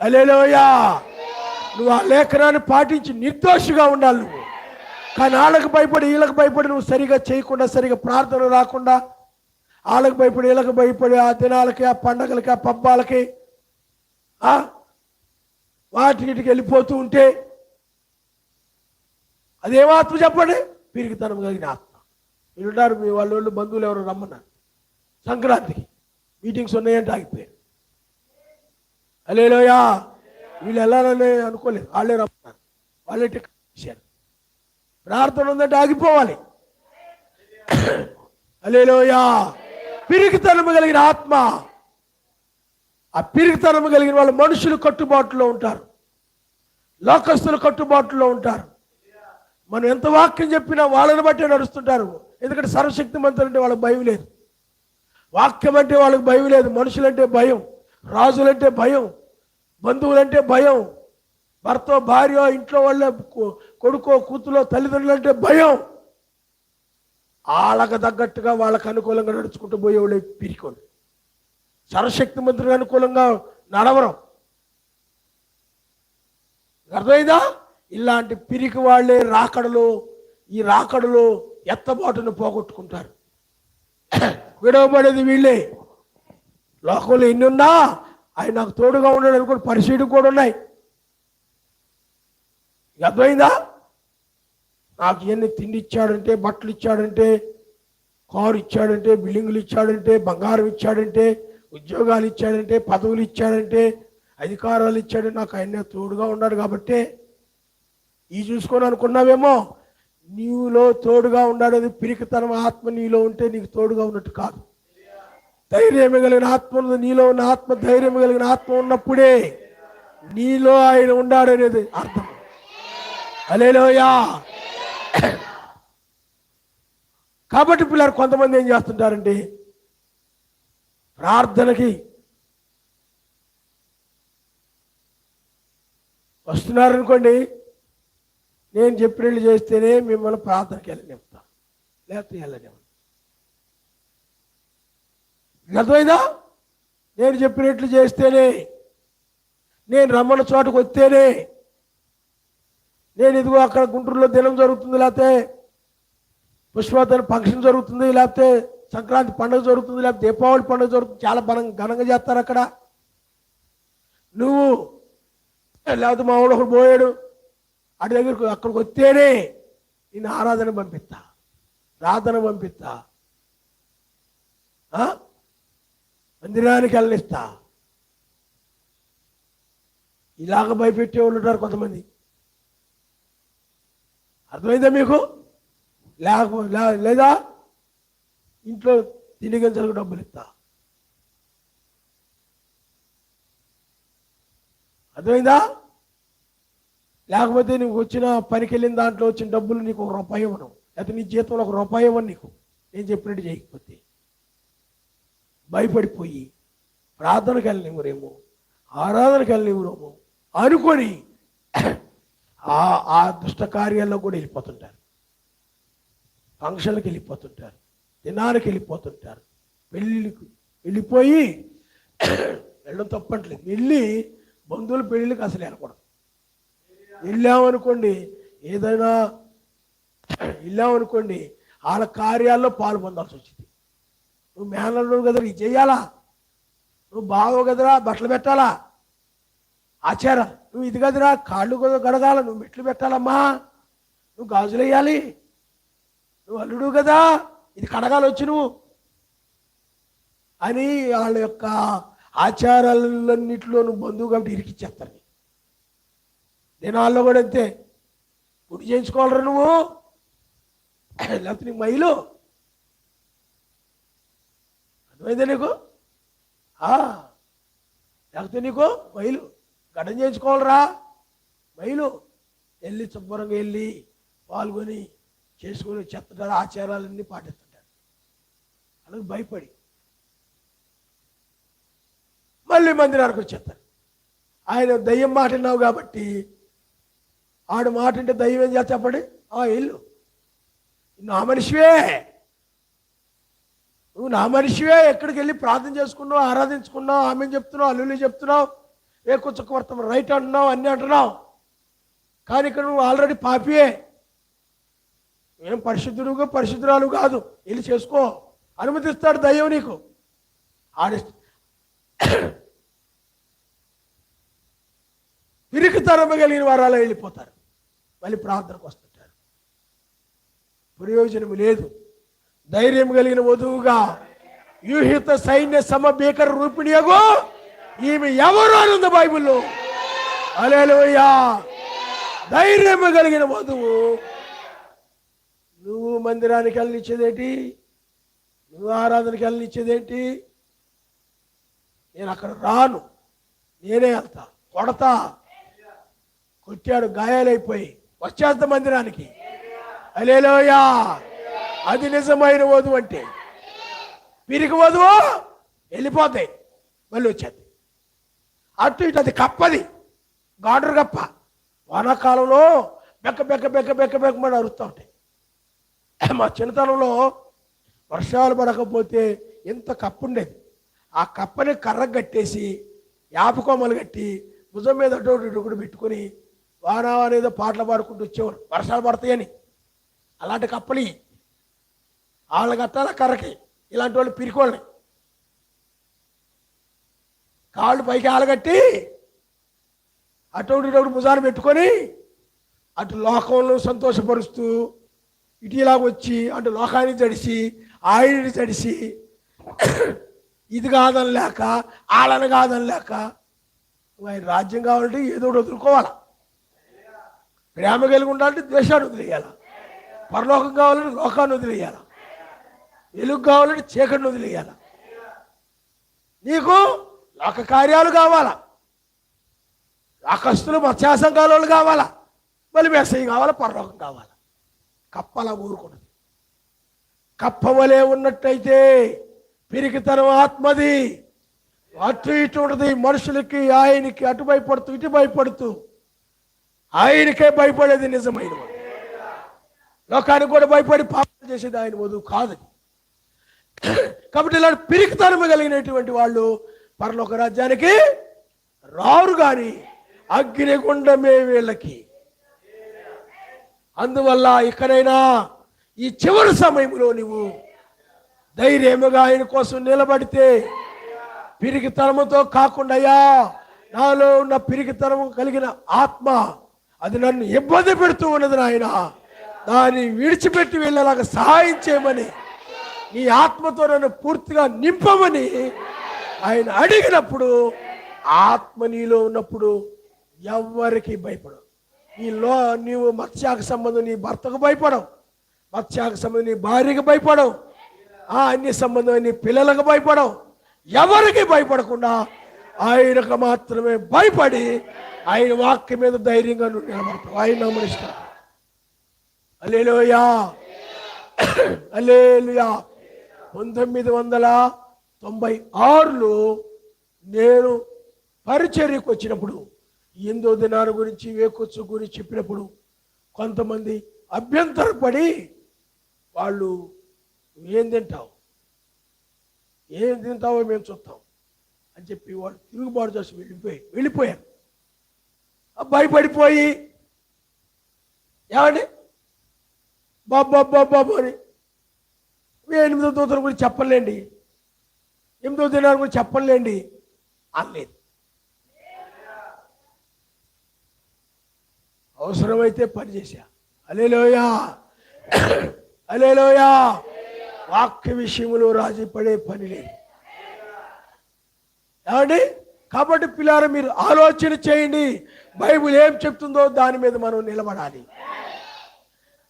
హల్లెలూయా. నువ్వు ఆ లేఖనాన్ని పాటించి నిర్దోషిగా ఉండాలి నువ్వు. కానీ వాళ్ళకి భయపడి వీళ్ళకి భయపడి నువ్వు సరిగా చేయకుండా, సరిగా ప్రార్థన రాకుండా, వాళ్ళకి భయపడి వీళ్ళకి భయపడి ఆ దినాలకి, ఆ పండగలకి, ఆ పబ్బాలకి, వాటికి వెళ్ళిపోతూ ఉంటే అదేమాత్మ చెప్పండి? పిరికితనం కలిగిన ఆత్మ. వీళ్ళున్నారు, మీ వాళ్ళు బంధువులు ఎవరు రమ్మన్నారు, సంక్రాంతికి మీటింగ్స్ ఉన్నాయంటే ఆగిపోయారు. హల్లెలూయా. వీళ్ళు వెళ్ళాలని అనుకోలేదు, వాళ్ళే రమ్మన్నారు, వాళ్ళే టికెట్ ఇచ్చారు. ప్రార్థన ఉందంటే ఆగిపోవాలి. హల్లెలూయా. పిరికితనం కలిగిన ఆత్మ. ఆ పిరికితనం కలిగిన వాళ్ళు మనుషులు కట్టుబాటులో ఉంటారు, లోకస్తుల కట్టుబాటులో ఉంటారు. మనం ఎంత వాక్యం చెప్పినా వాళ్ళని బట్టే నడుస్తుంటారు. ఎందుకంటే సర్వశక్తి మంత్రులు అంటే వాళ్ళకి భయం లేదు, వాక్యం అంటే వాళ్ళకి భయం లేదు. మనుషులంటే భయం, రాజులంటే భయం, బంధువులంటే భయం, భర్త భార్య ఇంట్లో వాళ్ళ కొడుకో కూతులో తల్లిదండ్రులు అంటే భయం. వాళ్ళకు తగ్గట్టుగా వాళ్ళకు అనుకూలంగా నడుచుకుంటూ పోయేవాళ్ళే పిరికోడు. సర్వశక్తి మంత్రులకు అనుకూలంగా నడవరం. అర్థమైందా? ఇలాంటి పిరికి వాళ్ళే ఈ రాకడలో ఎత్తబాటును పోగొట్టుకుంటారు. విడవబడేది వీళ్ళే. లోకంలో ఎన్ని ఉన్నా ఆయన నాకు తోడుగా ఉన్నాడు అనుకోండి, పరిశీలన కూడా ఉన్నాయి. అర్థమైందా? నాకు ఎన్ని తిండి ఇచ్చాడంటే, బట్టలు ఇచ్చాడంటే, కారు ఇచ్చాడంటే, బిల్డింగులు ఇచ్చాడంటే, బంగారం ఇచ్చాడంటే, ఉద్యోగాలు ఇచ్చాడంటే, పదవులు ఇచ్చాడంటే, అధికారాలు ఇచ్చాడంటే, నాకు ఆయన తోడుగా ఉన్నాడు కాబట్టి ఈ చూసుకొని అనుకున్నావేమో. నీవులో తోడుగా ఉన్నాడని పిరికితనం ఆత్మ నీలో ఉంటే నీకు తోడుగా ఉన్నట్టు కాదు. ధైర్యం కలిగిన ఆత్మ ఉన్నది నీలో ఉన్న ఆత్మ, ధైర్యం కలిగిన ఆత్మ ఉన్నప్పుడే నీలో ఆయన ఉన్నాడనేది అర్థం. హల్లెలూయా. కాబట్టి పిల్లలు కొంతమంది ఏం చేస్తుంటారంటే, ప్రార్థనకి వస్తున్నారనుకోండి, నేను చెప్పినట్లు చేస్తేనే మిమ్మల్ని ప్రార్థనకి వెళ్ళనివ్వతా, లేకపోతే వెళ్ళనివ్వను. అర్థమైందా? నేను చెప్పినట్లు చేస్తేనే, నేను రమ్మన్న చోటుకు వస్తేనే, నేను ఇదిగో అక్కడ గుంటూరులో దినం జరుగుతుంది, లేకపోతే పుష్పవతన ఫంక్షన్ జరుగుతుంది, లేకపోతే సంక్రాంతి పండుగ జరుగుతుంది, లేకపోతే దీపావళి పండుగ జరుగుతుంది, చాలా ఘనంగా చేస్తారు అక్కడ. నువ్వు లేకపోతే మా వాడు ఒకడు పోయాడు అటు దగ్గరకు, అక్కడికి వస్తేనే నేను ఆరాధన పంపిస్తా, ప్రార్థన పంపిస్తా, మందిరానికి వెళ్ళనిస్తా. ఇలాగ భయపెట్టే వాళ్ళు ఉంటారు కొంతమంది. అర్థమైందా మీకు? లేదా ఇంట్లో తినిగించలకు డబ్బులు ఇస్తా. అర్థమైందా? లేకపోతే నీకు వచ్చిన పనికి వెళ్ళిన దాంట్లో వచ్చిన డబ్బులు నీకు ₹1 ఇవ్వను, లేకపోతే నీ జీతంలో ₹1 ఇవ్వను నీకు, నేను చెప్పినట్టు చేయకపోతే. భయపడిపోయి ప్రార్థనకు వెళ్ళనివ్వరేమో, ఆరాధనకు వెళ్ళనివ్వరేమో అనుకొని ఆ దుష్ట కార్యాల్లో కూడా వెళ్ళిపోతుంటారు. ఫంక్షన్లకు వెళ్ళిపోతుంటారు, దినానికి వెళ్ళిపోతుంటారు, వెళ్ళిపోయి వెళ్ళడం తప్పట్లేదు. వెళ్ళి బంధువుల పెళ్ళిళ్ళకి అసలు వెళ్ళకూడదు. వెళ్ళామనుకోండి, ఏదైనా వెళ్ళామనుకోండి, వాళ్ళ కార్యాల్లో పాలు పొందాల్సి వచ్చింది. నువ్వు మేనల్లుడు కదరా, ఇది చెయ్యాలా, నువ్వు బాగో కదరా, బట్టలు పెట్టాలా, ఆచారం, నువ్వు ఇది కదరా, కాళ్ళు గడగాల, నువ్వు మెట్లు పెట్టాలమ్మా, నువ్వు గాజులు వేయాలి, నువ్వు అల్లుడు కదా, ఇది కడగాలి వచ్చి నువ్వు అని వాళ్ళ యొక్క ఆచారాలన్నింటిలో నువ్వు బంధువు కాబట్టి ఇరికిచ్చేస్తారు. దినాల్లో కూడా అంతే, గుడి చేయించుకోవాలరా నువ్వు, లేకపోతే నీకు మైలు, అర్థమైందా నీకు? లేకపోతే నీకు మైలు గడ్డం చేయించుకోవాలరా, మైలు వెళ్ళి శుభ్రంగా వెళ్ళి పాల్గొని చేసుకొని చెత్త ఆచారాలన్నీ పాటిస్తుంటాడు. అలాగే భయపడి మళ్ళీ మందిరానికి వచ్చేస్తారు. ఆయన దయ్యం మాట విన్నావు కాబట్టి, ఆడు మాట అంటే దయ్యం ఏం చేస్తా చెప్పండి, వెళ్ళు, నా మనిషివే, నువ్వు నా మనిషివే, ఎక్కడికి వెళ్ళి ప్రార్థన చేసుకున్నావు, ఆరాధించుకున్నావు, ఆమె చెప్తున్నావు, అల్లుళ్ళు చెప్తున్నావు, ఏ కుచ్చకవర్తం రైట్ అంటున్నావు, అన్నీ అంటున్నావు, కానీ ఇక్కడ నువ్వు ఆల్రెడీ పాపియే, ఏం పరిశుద్ధురాలు కాదు, వెళ్ళి చేసుకో అనుమతిస్తాడు దయ్యం నీకు. ఆడి పిరికితనం కలిగిన వారు అలా వెళ్ళిపోతారు, మళ్ళీ ప్రార్థనకు వస్తుంటారు. ప్రయోజనం లేదు. ధైర్యం కలిగిన వధువుగా వ్యూహిత సైన్య సమభీకర రూపిణియగు ఈమె ఎవరు అనుంది బైబిల్లో. హల్లెలూయా. ధైర్యం కలిగిన వధువు. నువ్వు మందిరానికి వెళ్ళనిచ్చేదేంటి, నువ్వు ఆరాధనకి వెళ్ళనిచ్చేదేంటి, నేను అక్కడ రాను, నేనే వెళ్తా, కొడతా, కొట్టాడు గాయాలైపోయి వచ్చేస్తా మందిరానికి. హల్లెలూయా. అది నిజమైన వధువు అంటే. పిరికి వధువు వెళ్ళిపోతాయి, మళ్ళీ వచ్చేది అటు ఇటు. అది కప్పది, గాడురు కప్ప. వానాకాలంలో బెక్క బెక్క బెక్క బెక్క బెక్కమని అరుస్తూ ఉంటాయి. మా చిన్నతనంలో వర్షాలు పడకపోతే ఎంత కప్పు ఉండేది. ఆ కప్పని కర్రకు కట్టేసి యాపకోమలు కట్టి భుజం మీద అటు ఇటు కూడా పెట్టుకొని వాన అనేదో పాటలు పాడుకుంటూ వచ్చేవారు, వర్షాలు పడతాయని. అలాంటి కప్పలి వాళ్ళ కట్టాల కర్రకి. ఇలాంటి వాళ్ళు పిరికోళ్ళని కాళ్ళు పైకి ఆలగట్టి అటు ఇటు భుజాన్ని పెట్టుకొని అటు లోకంలో సంతోషపరుస్తూ ఇటు ఇలాగ వచ్చి అటు లోకాన్ని తడిసి ఆయనని తడిసి ఇది కాదని లేక వాళ్ళని కాదని లేక ఆయన రాజ్యం కావాలంటే ఏదో ఒకటి వదులుకోవాలా. ప్రేమ కలిగి ఉండాలంటే ద్వేషాన్ని వదిలేయాల, పరలోకం కావాలంటే లోకాన్ని వదిలేయాల, వెలుగు కావాలంటే చీకటిని వదిలేయాల. నీకు లోక కార్యాలు కావాలా, లోకస్తులు మత్స్యాసంఘాల వాళ్ళు కావాలా, మళ్ళీ మెస్సయ్య కావాలా, పరలోకం కావాలా. కప్పలా ఊరుకున్నది. కప్పవలే ఉన్నట్టయితే పిరికితనం ఆత్మది, అటు ఇటు ఉన్నది. మనుషులకి ఆయనకి అటు భయపడుతూ ఇటు భయపడుతూ ఆయనకే భయపడేది నిజమైన వాడు. లోకానికి కూడా భయపడి పాపం చేసేది ఆయన వధువు కాదు. కాబట్టి ఇలాంటి పిరికితనం కలిగినటువంటి వాళ్ళు పరలోక రాజ్యానికి రారు, కానీ అగ్నిగుండమే వీళ్ళకి. అందువల్ల ఇక్కడైనా ఈ చివరి సమయంలో నువ్వు ధైర్యముగా ఆయన కోసం నిలబడితే, పిరికితనముతో కాకుండా, అయ్యా నాలో ఉన్న పిరికితనము కలిగిన ఆత్మ అది నన్ను ఇబ్బంది పెడుతూ ఉన్నది నాయన, దాన్ని విడిచిపెట్టి వెళ్ళేలాగా సహాయం చేయమని, నీ ఆత్మతో నన్ను పూర్తిగా నింపమని ఆయన అడిగినప్పుడు, ఆత్మ నీలో ఉన్నప్పుడు ఎవరికి భయపడవు. నీవు మత్స్యాకు సంబంధం నీ భర్తకు భయపడవు, మత్స్యాకు సంబంధం నీ భార్యకు భయపడవు, అన్య సంబంధం నీ పిల్లలకు భయపడవు. ఎవరికి భయపడకుండా ఆయనకు మాత్రమే భయపడి ఆయన వాక్యం మీద ధైర్యంగా నిలబడతావు. ఆయన నమ్మనిస్తాడు. హల్లెలూయా, హల్లెలూయా. 1996లో నేను పరిచర్యకు వచ్చినప్పుడు, 8వ దినాల గురించి వేకొచ్చు గురించి చెప్పినప్పుడు కొంతమంది అభ్యంతరపడి, వాళ్ళు ఏం తింటావు, ఏం తింటావో మేము చూస్తాం అని చెప్పి వాళ్ళు తిరుగుబాటు చేసి వెళ్ళిపోయారు. భయపడిపోయి ఏమండి బాబు అని 8వ దూతల గురించి చెప్పలేండి, 8వ దినాల గురించి చెప్పలేండి అనలేదు. అవసరమైతే పని చేశా. హల్లెలూయా, హల్లెలూయా. వాక్య విషయంలో రాజీ పడే పని లేదు. ఏమండి? కాబట్టి పిల్లారా, మీరు ఆలోచన చేయండి. బైబిల్ ఏం చెప్తుందో దాని మీద మనం నిలబడాలి.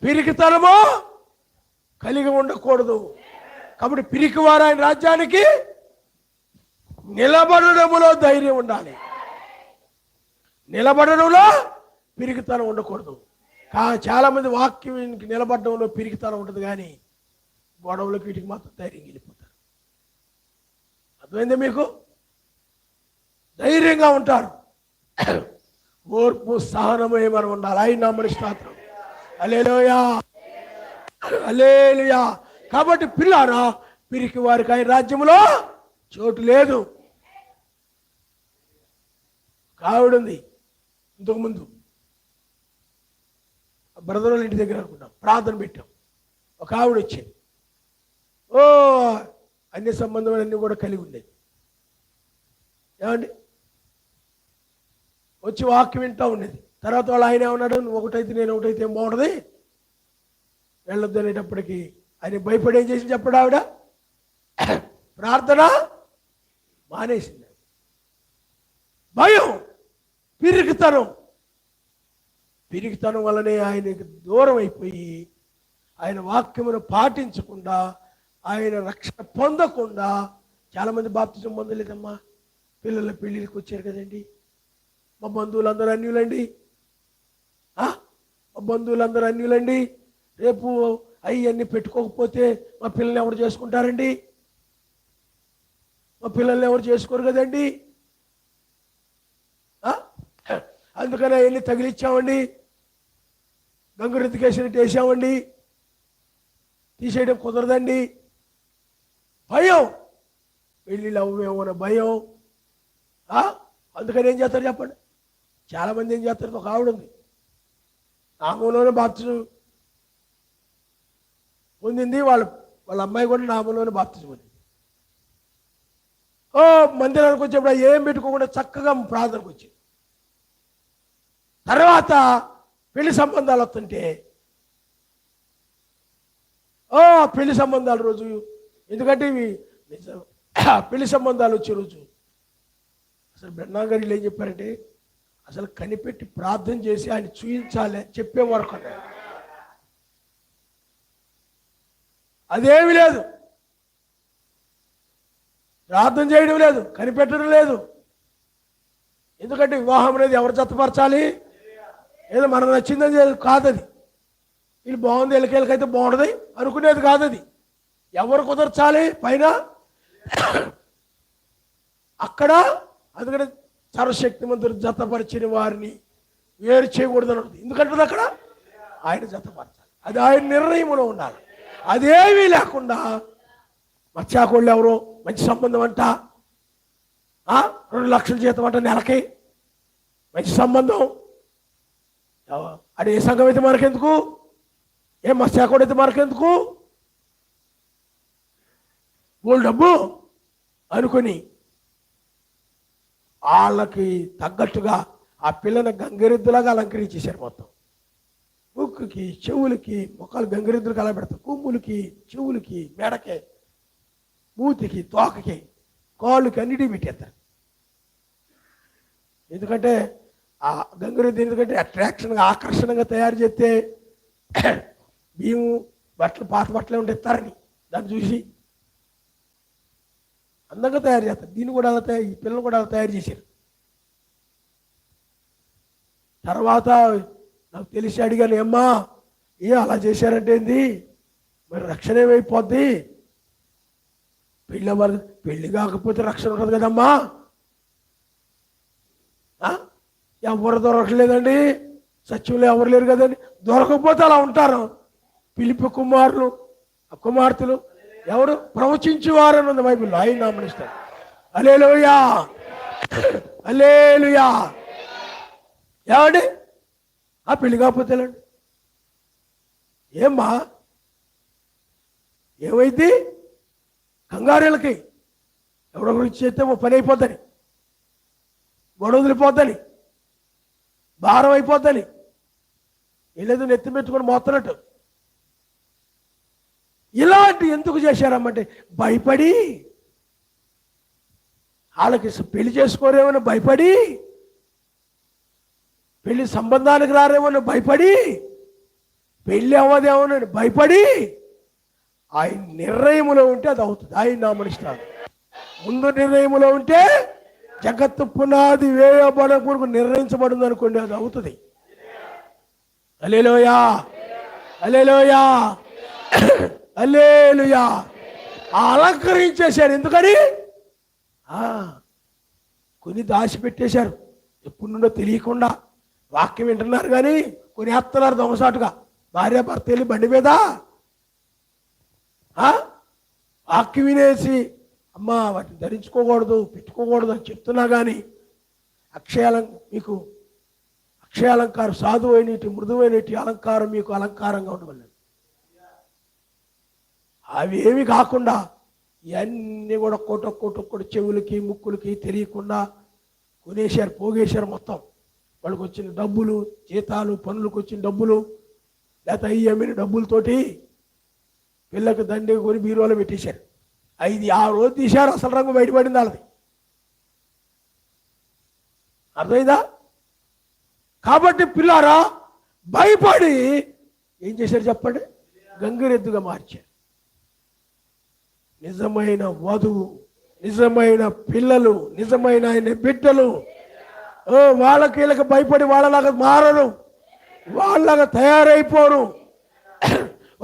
పిరికితనము కలిగి ఉండకూడదు. కాబట్టి పిరికివారు ఆయన రాజ్యానికి నిలబడడంలో ధైర్యం ఉండాలి. నిలబడడంలో పిరికితనం ఉండకూడదు. చాలా మంది వాక్యానికి నిలబడడంలో పిరికితనం ఉంటుంది, కానీ గొడవలకు వీటికి మాత్రం ధైర్యం వెళ్ళిపోతారు. అర్థమైందా మీకు? ధైర్యంగా ఉంటారు. ఓర్పు సహనమే మనం ఉండాలి. ఆయన నామమున స్తోత్రం. హల్లెలూయా, హల్లెలూయా. కాబట్టి పిల్లారా, పిరికి వారికి ఆయన రాజ్యంలో చోటు లేదు. కావుడుంది. ఇంతకుముందు బ్రదర్ వాళ్ళ ఇంటి దగ్గర అనుకుంటాం, ప్రార్థన పెట్టాం. ఒక ఆవిడ వచ్చింది. ఓ అన్ని సంబంధములన్నీ కూడా కలిగి ఉండేది. ఏమండి, వచ్చి వాక్యం వింటూ ఉండేది. తర్వాత వాళ్ళు ఆయన ఏమన్నాడు, నువ్వు ఒకటైతే నేను ఒకటైతే ఏం బాగుంటుంది, వెళ్ళొద్దు అనేటప్పటికీ ఆయన భయపడి ఏం చేసి చెప్పాడు, ఆవిడ ప్రార్థన మానేసింది. భయం, పిరికితనం వల్లనే ఆయనకి దూరం అయిపోయి ఆయన వాక్యమును పాటించకుండా, ఆయన రక్షణ పొందకుండా చాలామంది బాప్తిజం పొందలేదమ్మా. పిల్లల పెళ్ళిళ్ళకి వచ్చారు కదండి, మా బంధువులందరూ అన్యులండి, మా బంధువులందరూ అన్యులండి, రేపు అన్నీ పెట్టుకోకపోతే మా పిల్లల్ని ఎవరు చేసుకుంటారండి, మా పిల్లల్ని ఎవరు చేసుకోరు కదండి, అందుకని అవన్నీ తగిలిచ్చామండి, గంగురెత్తికేసినట్టు వేసామండి, తీసేయడం కుదరదండి. భయం, పెళ్ళిళ్ళు అవ్వేమో భయం. అందుకని ఏం చేస్తారు చెప్పండి? చాలామంది ఏం చేస్తారు, ఒక ఆవిడ ఉంది, నామంలోనే బాప్తిజం పొందింది, వాళ్ళ అమ్మాయి కూడా నామంలోనే బాప్తిజం పొందింది. మందిరానికి వచ్చేప్పుడు ఏం పెట్టుకోకుండా చక్కగా ప్రార్థనకు వచ్చింది. తర్వాత పెళ్లి సంబంధాలు వస్తుంటే పెళ్లి సంబంధాల రోజు, ఎందుకంటే ఇవి పెళ్లి సంబంధాలు వచ్చే రోజు అసలు బ్రహ్మాగారు ఏం చెప్పారంటే, అసలు కనిపెట్టి ప్రార్థన చేసి ఆయన చూయించాలి చెప్పే వరకు అన్నారు. అదేమి లేదు, ప్రార్థన చేయడం లేదు, కనిపెట్టడం లేదు. ఎందుకంటే వివాహం అనేది ఎవరు జతపరచాలి? ఏదో మనకు నచ్చిందని కాదది. వీళ్ళు బాగుంది, ఎలకేళ్ళకైతే బాగుంటుంది అనుకునేది కాదది. ఎవరు కుదర్చాలి పైన అక్కడ. అందుకని సర్వశక్తిమంతుడు జతపరిచిన వారిని వేరు చేయకూడదు అన్నది. ఎందుకంటే అక్కడ ఆయన జతపరచాలి, అది ఆయన నిర్ణయంలో ఉండాలి. అదేమీ లేకుండా మత్స్యాకోళ్ళు ఎవరో మంచి సంబంధం అంట, 2 లక్షల జీతం అంట నెలకి, మంచి సంబంధం. అది ఏ సంఘం అయితే మనకెందుకు, ఏ మత్స్యాకోడు అయితే మనకెందుకు, వాళ్ళు డబ్బు అనుకుని వాళ్ళకి తగ్గట్టుగా ఆ పిల్లని గంగిరెద్దులాగా అలంకరించేశారు. మొత్తం ముక్కుకి, చెవులకి, మొక్కలు గంగిరెద్దులకు అలా పెడతారు, కొమ్ములకి, చెవులకి, మెడకి, మూతికి, తోకకి, కాళ్ళకి అన్నిటికీ పెట్టేస్తారు. ఎందుకంటే ఆ గంగిరెద్దు ఎందుకంటే అట్రాక్షన్గా, ఆకర్షణగా తయారు చేస్తే బియ్యం బట్టలు, పాత బట్టలే ఉంటే ఇస్తారని దాన్ని చూసి అందంగా తయారు చేస్తారు. దీన్ని కూడా అలా ఈ పిల్లలు కూడా అలా తయారు చేశారు. తర్వాత నాకు తెలిసి అడిగాను, ఏమ్మా అలా చేశారంటే ఏంది, మరి రక్షణ ఏమైపోద్ది, పెళ్ళి కాకపోతే రక్షణ ఉంటుంది కదమ్మా. ఎవరు దొరకలేదండి, సత్యంలో ఎవరు లేరు కదండి. దొరకకపోతే అలా ఉంటారు. పిలిపి కుమారులు, కుమార్తెలు ఎవరు ప్రవచించేవారు అని ఉంది బైబిల్లో. ఆయన నామనిస్తారు. హల్లెలూయా, హల్లెలూయా. ఏమండి పెళ్లి కాకపోతే వెళ్ళండి, ఏమ్మా ఏమైంది, కంగారులకి ఎవరో గురించి చేస్తే పని అయిపోద్దని, గొడవ వదిలిపోద్దని, భారం అయిపోద్దని, వీళ్ళేదో నెత్తి మెచ్చుకొని మోస్తున్నట్టు. ఇలాంటి ఎందుకు చేశారమ్మంటే భయపడి, వాళ్ళకి పెళ్లి చేసుకోరేమని భయపడి, పెళ్లి సంబంధానికి రారేమని భయపడి, పెళ్లి అవ్వదేమోనని భయపడి ఆయన నిర్ణయములో ఉంటే అది అవుతుంది. ఆయన నామనిస్తాడు. ముందు నిర్ణయములో ఉంటే జగత్తు పునాది వేయబడ కొరకు నిర్ణయించబడింది అనుకోండి, అది అవుతుంది. హల్లెలూయా, హల్లెలూయా, హల్లెలూయా. అలంకరించేశారు. ఎందుకని? కొన్ని దాచిపెట్టేశారు, ఎప్పుడు నుండో తెలియకుండా. వాక్యం వింటున్నారు కానీ కొన్ని ఎత్తన్నారు దొంగసాటుగా. భార్య భర్త వెళ్ళి బండి మీద వాక్యం వినేసి అమ్మ వాటిని ధరించుకోకూడదు, పెట్టుకోకూడదు అని చెప్తున్నా కానీ మీకు అక్షయాలంకారం, సాధువైనటి మృదువైనటి అలంకారం మీకు అలంకారంగా ఉండవలేదు. అవి ఏమి కాకుండా ఇవన్నీ కూడా కోట చెవులకి ముక్కులకి తెలియకుండా కొనేశారు, పోగేశారు మొత్తం. వాళ్ళకి వచ్చిన డబ్బులు, జీతాలు, పనులకు వచ్చిన డబ్బులు, లేకపోతే అయ్యి అమ్మిన డబ్బులతోటి పిల్లకి దండి కొని బీరువాలో పెట్టేశారు. 5-6 రోజు తీశారు, అసలు రంగు బయటపడింది వాళ్ళది. అర్థమైందా? కాబట్టి పిల్లారా భయపడి ఏం చేశారు చెప్పండి? గంగిరెద్దుగా మార్చారు. నిజమైన వధువు, నిజమైన పిల్లలు, నిజమైన ఆయన బిడ్డలు వాళ్ళకి వీళ్ళకి భయపడి వాళ్ళలాగా మారరు, వాళ్ళలాగా తయారైపోరు,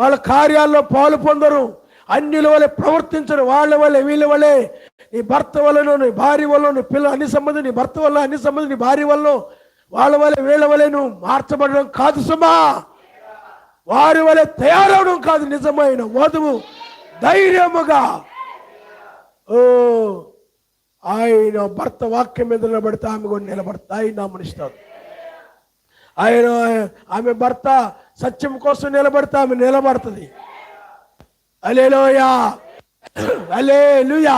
వాళ్ళ కార్యాల్లో పాలు పొందరు, అన్యుల వల్లే ప్రవర్తించరు, వాళ్ళ వల్లే వీళ్ళ వల్లే. నీ భర్త వల్ల, నీ భార్య వల్ల, నీ పిల్ల అన్ని సంబంధం, నీ భర్త వల్ల అన్ని సంబంధం, నీ భార్య వల్ల, వాళ్ళ వల్ల వీళ్ళ వల్లే నువ్వు మార్చబడడం కాదు సుమా. వారి వల్లే తయారవడం కాదు. నిజమైన వధువు ధైర్యముగా ఆయన భర్త వాక్యం మీద నిలబడితే ఆమె కూడా నిలబడతా. ఆయన నామనిస్తాడు. ఆమె భర్త సత్యం కోసం నిలబడితే ఆమె నిలబడుతుంది. హల్లెలూయా, హల్లెలూయా.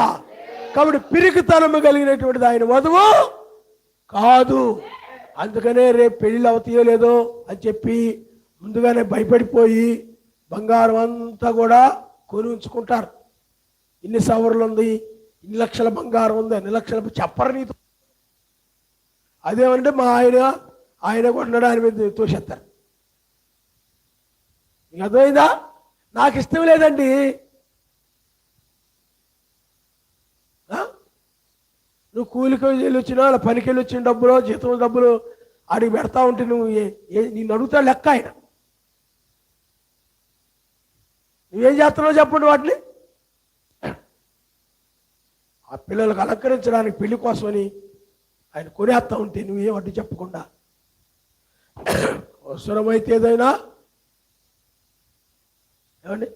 కాబట్టి పిరికితనము కలిగినటువంటిది ఆయన వధువు కాదు. అందుకనే రేపు పెళ్ళిళ్ళు అవుతాయో లేదో అని చెప్పి ముందుగానే భయపడిపోయి బంగారం అంతా కూడా కొని ఉంచుకుంటారు. ఇన్ని సవర్లు ఉంది, ఇన్ని లక్షల బంగారం ఉంది, అన్ని లక్షల చెప్పరు నీతో. అదేమంటే మా ఆయన కొన్నాడు, ఆయన మీద తోసేస్తారు. నీకు అర్థమైందా? నాకు ఇష్టం లేదండి. నువ్వు కూలికి వెళ్ళి వచ్చినా, అలా పనికి వెళ్ళి వచ్చిన డబ్బులు, జీతం డబ్బులు అడిగి పెడతా ఉంటే నువ్వు నిన్ను అడుగుతా లెక్క ఆయన. నువ్వేం చేస్తున్నావు చెప్పండి వాటిని. ఆ పిల్లలకు అలంకరించడానికి పెళ్లి కోసమని ఆయన కొనేస్తా ఉంటే నువ్వేం అడ్డు చెప్పకుండా, అవసరమైతే ఏదైనా ఏమండి.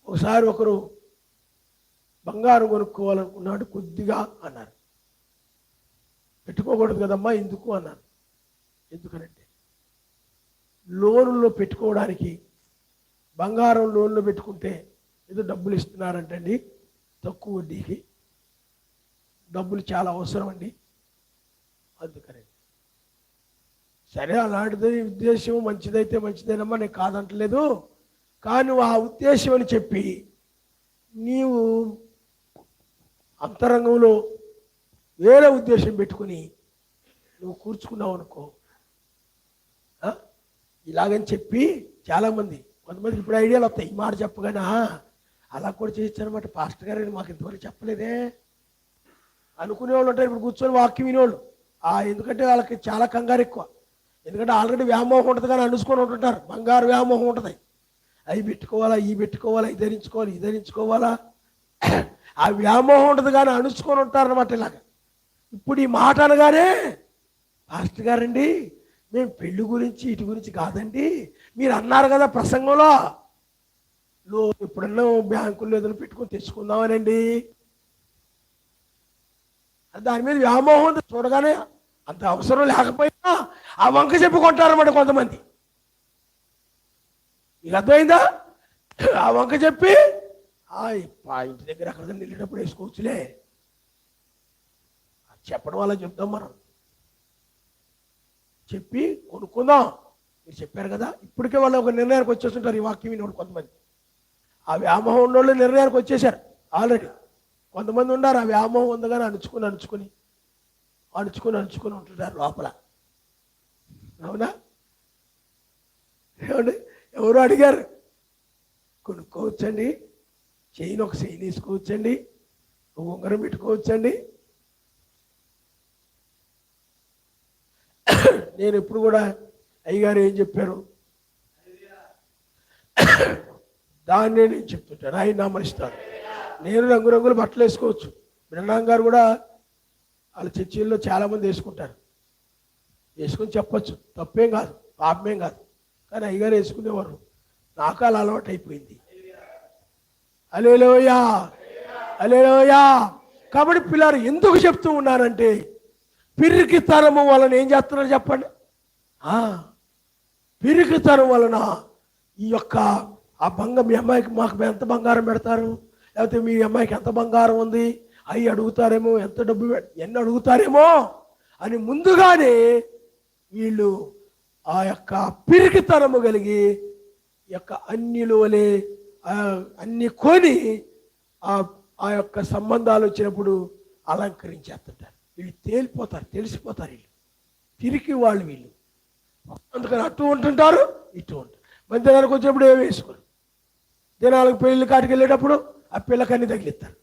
ఒకసారి ఒకరు బంగారం కొనుక్కోవాలనుకున్నాడు, కొద్దిగా అన్నారు. పెట్టుకోకూడదు కదమ్మా, ఎందుకు అన్నాను. ఎందుకనంటే లోన్లో పెట్టుకోవడానికి, బంగారం లోన్లో పెట్టుకుంటే ఏదో డబ్బులు ఇస్తున్నారంటండి తక్కువ వడ్డీకి. డబ్బులు చాలా అవసరం అండి, అందుకని. సరే, అలాంటిది ఉద్దేశం మంచిదైతే మంచిదేనమ్మా, నేను కాదంటలేదు. కానీ నువ్వు ఆ ఉద్దేశం అని చెప్పి నీవు అంతరంగంలో వేరే ఉద్దేశం పెట్టుకుని నువ్వు కూర్చుకున్నావు అనుకో, ఇలాగని చెప్పి చాలామంది, కొంతమందికి ఇప్పుడు ఐడియాలు వస్తాయి. ఈ మాట చెప్పగానే అలా కూడా చేయొచ్చనమాట పాస్టర్ గారు, మాకు ఇంతవరకు చెప్పలేదే అనుకునేవాళ్ళు ఉంటారు. ఇప్పుడు కూర్చొని వాక్యం వినేవాళ్ళు. ఎందుకంటే వాళ్ళకి చాలా కంగారు ఎక్కువ. ఎందుకంటే ఆల్రెడీ వ్యామోహం ఉంటుంది కానీ అనుసుకొని ఉంటుంటారు. బంగారు వ్యామోహం ఉంటుంది. అవి పెట్టుకోవాలా, ఇవి పెట్టుకోవాలా, ఇది ధరించుకోవాలి, ఇది ధరించుకోవాలా, ఆ వ్యామోహం ఉంటుంది కానీ అనుసుకొని ఉంటారనమాట. ఇలాగ ఇప్పుడు ఈ మాట అనగానే, పాస్టర్ గారండి మేము పెళ్లి గురించి ఇటు గురించి కాదండి, మీరు అన్నారు కదా ప్రసంగంలో ఎప్పుడన్నా బ్యాంకుల్లో ఏదైనా పెట్టుకొని తెచ్చుకుందామనండి, దాని మీద వ్యామోహం ఉంది. చూడగానే అంత అవసరం లేకపోయినా ఆ వంక చెప్పుకుంటారన్నమాట కొంతమంది. నీకు అర్థమైందా? ఆ వంక చెప్పి ఇంటి దగ్గర అక్కడ వెళ్ళేటప్పుడు వేసుకోవచ్చులే చెప్పడం వల్ల చెప్తాం. మనం చెప్పి కొనుక్కుందాం, మీరు చెప్పారు కదా. ఇప్పటికే వాళ్ళు ఒక నిర్ణయానికి వచ్చేస్తుంటారు. ఈ వాక్యం వినోడు కొంతమంది ఆ వ్యామోహం ఉన్నోళ్ళు నిర్ణయానికి వచ్చేసారు ఆల్రెడీ. కొంతమంది ఉన్నారు ఆ వ్యామోహం ఉందగానే అణుచుకుని ఉంటుంటారు లోపల. అవునా? ఏమండి? ఎవరు అడిగారు, కొనుక్కోవచ్చండి, చైన్ ఒక చైన్ వేసుకోవచ్చండి, ఒక ఉంగరం పెట్టుకోవచ్చండి. నేను ఎప్పుడు కూడా అయ్యగారు ఏం చెప్పారు దాన్నే నేను చెప్తుంటాను, ఆయన నామనిస్తాను. నేను రంగురంగుల బట్టలు వేసుకోవచ్చు. బ్రహ్మాం గారు కూడా వాళ్ళ చర్చిల్లో చాలామంది వేసుకుంటారు, వేసుకుని చెప్పచ్చు, తప్పేం కాదు, పాపమేం కాదు. కానీ అయ్యగారు వేసుకునేవారు, నాకు అలా అలవాటు అయిపోయింది. హల్లెలూయా, హల్లెలూయా. కాబట్టి పిల్లలు ఎందుకు చెప్తూ ఉన్నానంటే, పిరికితనము వలన ఏం చేస్తున్నారు చెప్పండి? పిరికితనం వలన ఈ యొక్క ఆ మీ అమ్మాయికి మాకు ఎంత బంగారం పెడతారు, లేకపోతే మీ అమ్మాయికి ఎంత బంగారం ఉంది అవి అడుగుతారేమో, ఎంత డబ్బు ఎన్ని అడుగుతారేమో అని ముందుగానే వీళ్ళు ఆ యొక్క పిరికితనము కలిగి యొక్క అన్నిలు వలె అన్ని కొని ఆ యొక్క సంబంధాలు వచ్చినప్పుడు అలంకరించేస్తుంటారు. వీళ్ళు తేలిపోతారు, తెలిసిపోతారు, వీళ్ళు పిరికి వాళ్ళు వీళ్ళు. అందుకని అటు ఉంటుంటారు, ఇటు ఉంటారు. మన దినానికి వచ్చినప్పుడు ఏమి వేసుకోరు, దినాలకు పెళ్ళి కాటికి వెళ్ళేటప్పుడు ఆ పిల్లకన్నీ తగిలిస్తారు.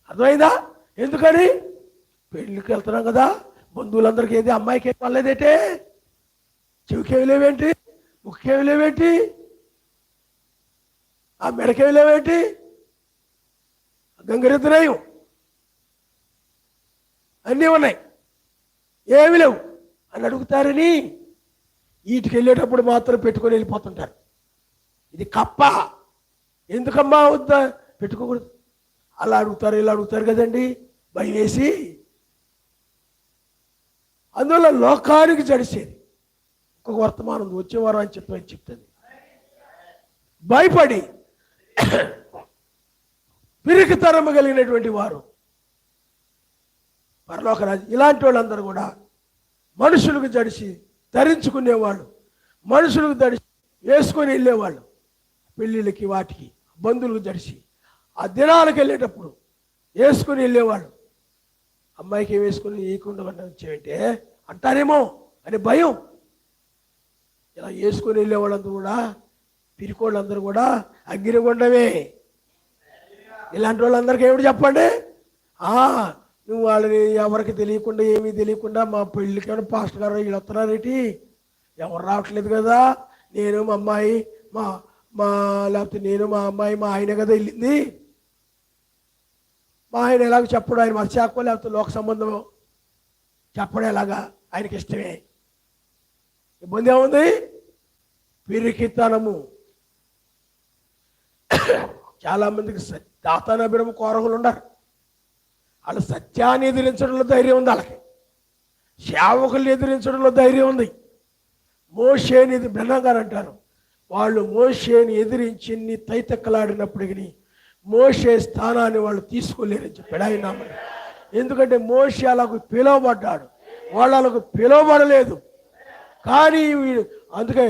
అర్థమైందా? ఎందుకని? పెళ్ళికి వెళ్తున్నాం కదా, బంధువులందరికీ ఏది అమ్మాయికి ఏం పర్లేదేంటే, చెవికేవి లేవేంటి, ముక్కేవి లేవేంటి, ఆ మెడకేవి లేవేంటి, గంగరెద్దునయం అన్నీ ఉన్నాయి, ఏమి లేవు అని అడుగుతారని వీటికి వెళ్ళేటప్పుడు మాత్రం పెట్టుకొని వెళ్ళిపోతుంటారు. ఇది కప్ప, ఎందుకమ్మా వద్దా పెట్టుకోకూడదు, అలా అడుగుతారు ఇలా అడుగుతారు కదండి, భయం వేసి. అందువల్ల లోకానికి జడిసేది ఇంకొక వర్తమానం వచ్చేవారు అని చెప్తుంది. భయపడి పిరికితనము కలిగినటువంటి వారు పరలోక రాజ్యం. ఇలాంటి వాళ్ళందరూ కూడా మనుషులకు జడిసి ధరించుకునేవాళ్ళు, మనుషులకు జడిసి వేసుకొని వెళ్ళేవాళ్ళు, పెళ్ళిళ్ళకి వాటికి బంధువులకు జడిసి ఆ దినాలకు వెళ్ళేటప్పుడు వేసుకొని వెళ్ళేవాళ్ళు. అమ్మాయికి ఏం వేసుకొని వేయకుండా వచ్చేయంటే అంటారేమో అని భయం. ఇలా వేసుకొని వెళ్ళేవాళ్ళందరూ కూడా పిరికోళ్ళందరూ కూడా అగ్నిగుండమే. ఇలాంటి వాళ్ళందరికీ ఏమిటి చెప్పండి? నువ్వు వాళ్ళని ఎవరికి తెలియకుండా ఏమీ తెలియకుండా మా పెళ్ళికి పాస్టర్ గారు వీళ్ళు వస్తున్నారేంటి, ఎవరు రావట్లేదు కదా, నేను మా అమ్మాయి మా లేకపోతే నేను మా అమ్మాయి మా ఆయన కదా వెళ్ళింది, మా ఆయన ఎలాగ చెప్పడు, ఆయన మత్స్యాకో లేకపోతే లోక సంబంధం చెప్పడం ఎలాగా ఆయనకి ఇష్టమే. ఇబ్బంది ఏముంది? పిరికితనము. చాలామందికి దాతానబిడము కోరగులు ఉండరు, వాళ్ళు సత్యాన్ని ఎదిరించడంలో ధైర్యం ఉంది, వాళ్ళకి సేవకుల్ని ఎదిరించడంలో ధైర్యం ఉంది. మోషేని బ్రహ్మం గారు అంటారు, వాళ్ళు మోషేని ఎదిరించి తైతక్కలాడినప్పటికీ మోషే స్థానాన్ని వాళ్ళు తీసుకోలేరని చెప్పాడు ఆయన. ఎందుకంటే మోషే అలాగ పిలువబడ్డాడు, వాళ్ళు అలాగ పిలువబడలేదు. కానీ అందుకే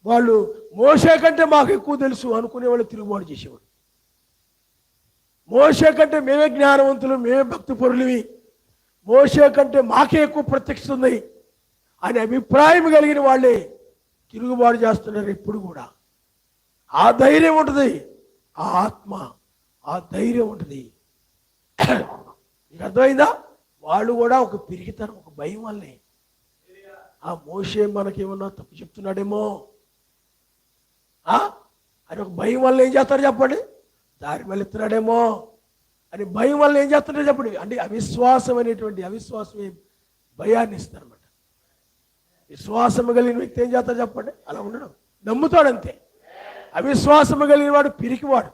వాళ్ళు మోషే కంటే మాకు ఎక్కువ తెలుసు అనుకునే వాళ్ళు తిరుగుబాటు చేసేవాడు. మోషే కంటే మేమే జ్ఞానవంతులు, మేమే భక్తి పరులవి, మోషే కంటే మాకే ఎక్కువ ప్రత్యక్షత ఉంది అనే అభిప్రాయం కలిగిన వాళ్ళే తిరుగుబాటు చేస్తున్నారు. ఎప్పుడు కూడా ఆ ధైర్యం ఉంటుంది, ఆ ఆత్మ ఆ ధైర్యం ఉంటుంది. మీకు అర్థమైందా? వాళ్ళు కూడా ఒక పిరికితనం, ఒక భయం వల్లే. ఆ మోషే మనకేమన్నా తప్పు చెప్తున్నాడేమో అని ఒక భయం వల్ల ఏం చేస్తారు చెప్పండి, దారి మళ్ళీ ఎత్తున్నాడేమో అని భయం వల్ల ఏం చేస్తున్నాడో చెప్పండి. అంటే అవిశ్వాసం అనేటువంటి అవిశ్వాసమే భయాన్ని ఇస్తారు అన్నమాట. విశ్వాసము కలిగిన వ్యక్తి ఏం చేస్తాడు చెప్పండి, అలా ఉండడం, నమ్ముతాడంతే. అవిశ్వాసము కలిగిన వాడు పిరికివాడు,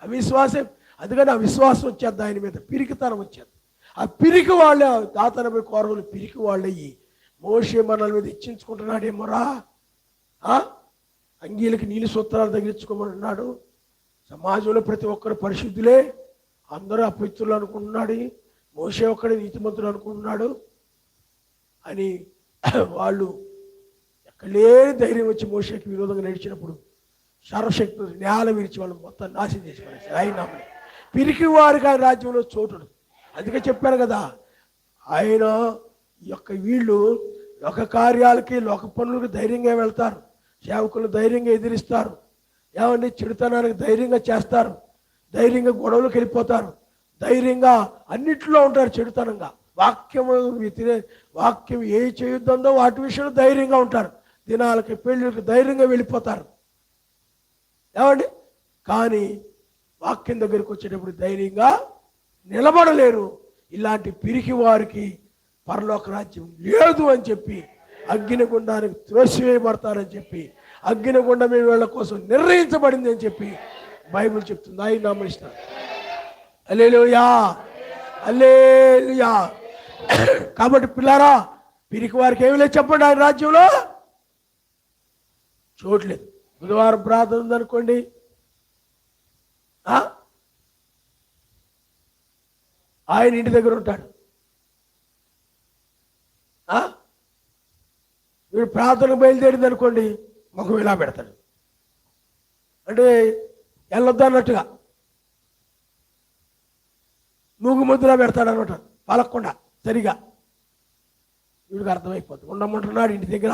అవిశ్వాసం. అందుకని ఆ విశ్వాసం వచ్చేది ఆయన మీద, పిరికితనం వచ్చేది. ఆ పిరికి వాళ్ళే దాతనపై కోరలు పిరికి వాళ్ళయ్యి మోషే మనల మీద ఇచ్చించుకుంటున్నాడేమోరా, అంగీలకి నీళ్ళు సూత్రాలు తగిలించుకోమన్నాడు. సమాజంలో ప్రతి ఒక్కరు పరిశుద్ధులే, అందరూ అపవిత్రులు అనుకుంటున్నాడు, మోషే ఒక్కడే నీతిమంతుడు అనుకుంటున్నాడు అని వాళ్ళు ఎక్కడలేని ధైర్యం వచ్చి మోషేకి విరోధంగా నడిచినప్పుడు సర్వశక్తులు నేల విరిచి వాళ్ళు మొత్తం నాశనం చేసి పడేశారు. ఆయన పిరికి వారికి ఆయన రాజ్యంలో చోటుడు. అందుకే చెప్పారు కదా, ఆయన యొక్క వీళ్ళు లోక కార్యాలకి లోక పనులకు ధైర్యంగా వెళ్తారు, సేవకులు ధైర్యంగా ఎదిరిస్తారు, ఏమండి చెడుతనానికి ధైర్యంగా చేస్తారు, ధైర్యంగా గొడవలకు వెళ్ళిపోతారు, ధైర్యంగా అన్నిట్లో ఉంటారు. చెడుతనంగా వాక్యము వాక్యం ఏ చేయొద్దో వాటి విషయంలో ధైర్యంగా ఉంటారు. దినాలకి పెళ్ళిళ్ళకి ధైర్యంగా వెళ్ళిపోతారు. ఏమండి కానీ వాక్యం దగ్గరికి వచ్చేటప్పుడు ధైర్యంగా నిలబడలేరు. ఇలాంటి పిరికి వారికి పరలోక రాజ్యం లేదు అని చెప్పి, అగ్నిగుండానికి త్రోసివేయబడతారని చెప్పి, అగ్నిగుండం వీళ్ళ కోసం నిర్ణయించబడింది అని చెప్పి బైబిల్ చెప్తుంది. ఆయన నామనిస్తాను. హల్లెలూయా, హల్లెలూయా. కాబట్టి పిల్లారా, పిరికి వారికి ఏమి లేదు చెప్పండి. ఆయన రాజ్యంలో చూడలేదు. బుధవారం ప్రార్థన ఉందనుకోండి, ఆయన ఇంటి దగ్గర ఉంటాడు. వీడు ప్రార్థనకు బయలుదేరింది అనుకోండి, ముఖం ఇలా పెడతాడు, అంటే వెళ్ళొద్దు అన్నట్టుగా మూగు ముద్దులా పెడతాడు అనమాట, పలక్కుండా సరిగా. వీడికి అర్థమైపోతుంది, ఉండమంటున్నాడు ఇంటి దగ్గర.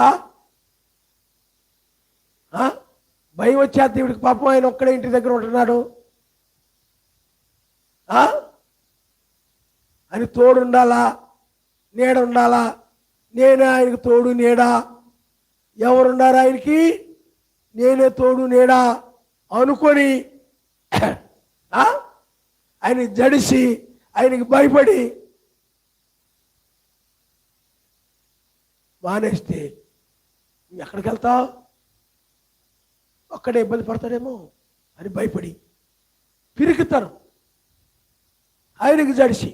భయం వచ్చేది వీడికి, పాపం ఆయన ఒక్కడే ఇంటి దగ్గర ఉంటున్నాడు అని. తోడు ఉండాలా, నీడ ఉండాలా, నేనే ఆయనకు తోడు నీడ. ఎవరున్నారు ఆయనకి? నేనే తోడు నీడ అనుకొని ఆయన జడిసి, ఆయనకి భయపడి మానేస్తే ఎక్కడికి వెళ్తావు? ఒక్కడే ఇబ్బంది పడతాడేమో అని భయపడి పిరుకుతారు. ఆయనకి జడిసి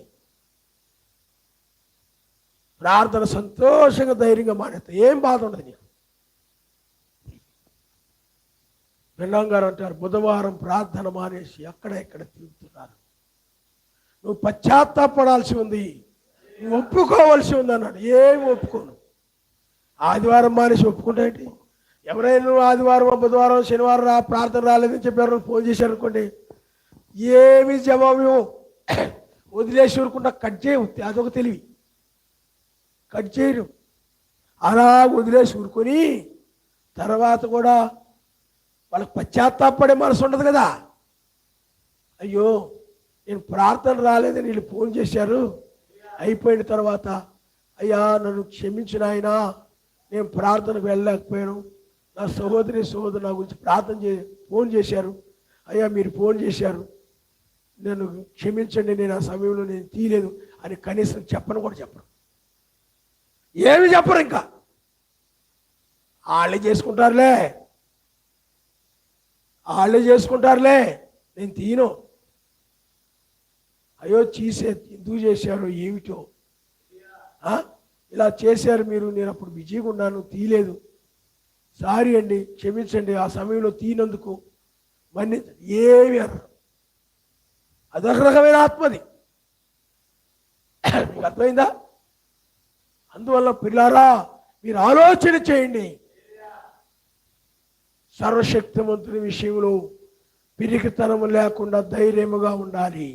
ప్రార్థన సంతోషంగా ధైర్యంగా మానేస్తా, ఏం బాధ ఉండదు నీకు. బెల్లం గారు అంటారు, బుధవారం ప్రార్థన మానేసి అక్కడ ఇక్కడ తిరుగుతున్నారు. నువ్వు పశ్చాత్తాపడాల్సి ఉంది, నువ్వు ఒప్పుకోవాల్సి ఉంది అన్నాడు. ఏమి ఒప్పుకోను. ఆదివారం మానేసి ఒప్పుకుంటాయండి. ఎవరైనా నువ్వు ఆదివారం, బుధవారం, శనివారం ప్రార్థన రాలేదని చెప్పారు, ఫోన్ చేశారు అనుకోండి, ఏమి జవాబు వదిలేసి ఊరుకుంటా కట్ చేయవద్దు. అదొక తెలివి. కట్ చేయరు, అలా వదిలేసి ఊరుకొని తర్వాత కూడా వాళ్ళకి పశ్చాత్తాపడే మనసు ఉండదు కదా. అయ్యో నేను ప్రార్థన రాలేదని వీళ్ళు ఫోన్ చేశారు, అయిపోయిన తర్వాత అయ్యా నన్ను క్షమించిన ఆయన, నేను ప్రార్థనకు వెళ్ళలేకపోయాను, నా సహోదరు నా గురించి ఫోన్ చేశారు, అయ్యా మీరు ఫోన్ చేశారు, నన్ను క్షమించండి, నేను ఆ సమయంలో నేను తీయలేదు అని కనీసం చెప్పను కూడా చెప్పరు. ఏమి చెప్పరు. ఇంకా వాళ్ళే చేసుకుంటారులే, నేను తీయను. అయ్యో ఎందుకు చేశారు, ఏమిటో ఇలా చేశారు మీరు, నేను అప్పుడు బిజీగా ఉన్నాను తీయలేదు, సారీ అండి, క్షమించండి, ఆ సమయంలో తీయనందుకు మన్నించండి. ఏమి అన్నారు. అదొక రకమైన ఆత్మది. మీకు అర్థమైందా? అందువల్ల పిల్లారా, మీరు ఆలోచన చేయండి. సర్వశక్తివంతుని విషయంలో పిరికితనము లేకుండా ధైర్యముగా ఉండాలి.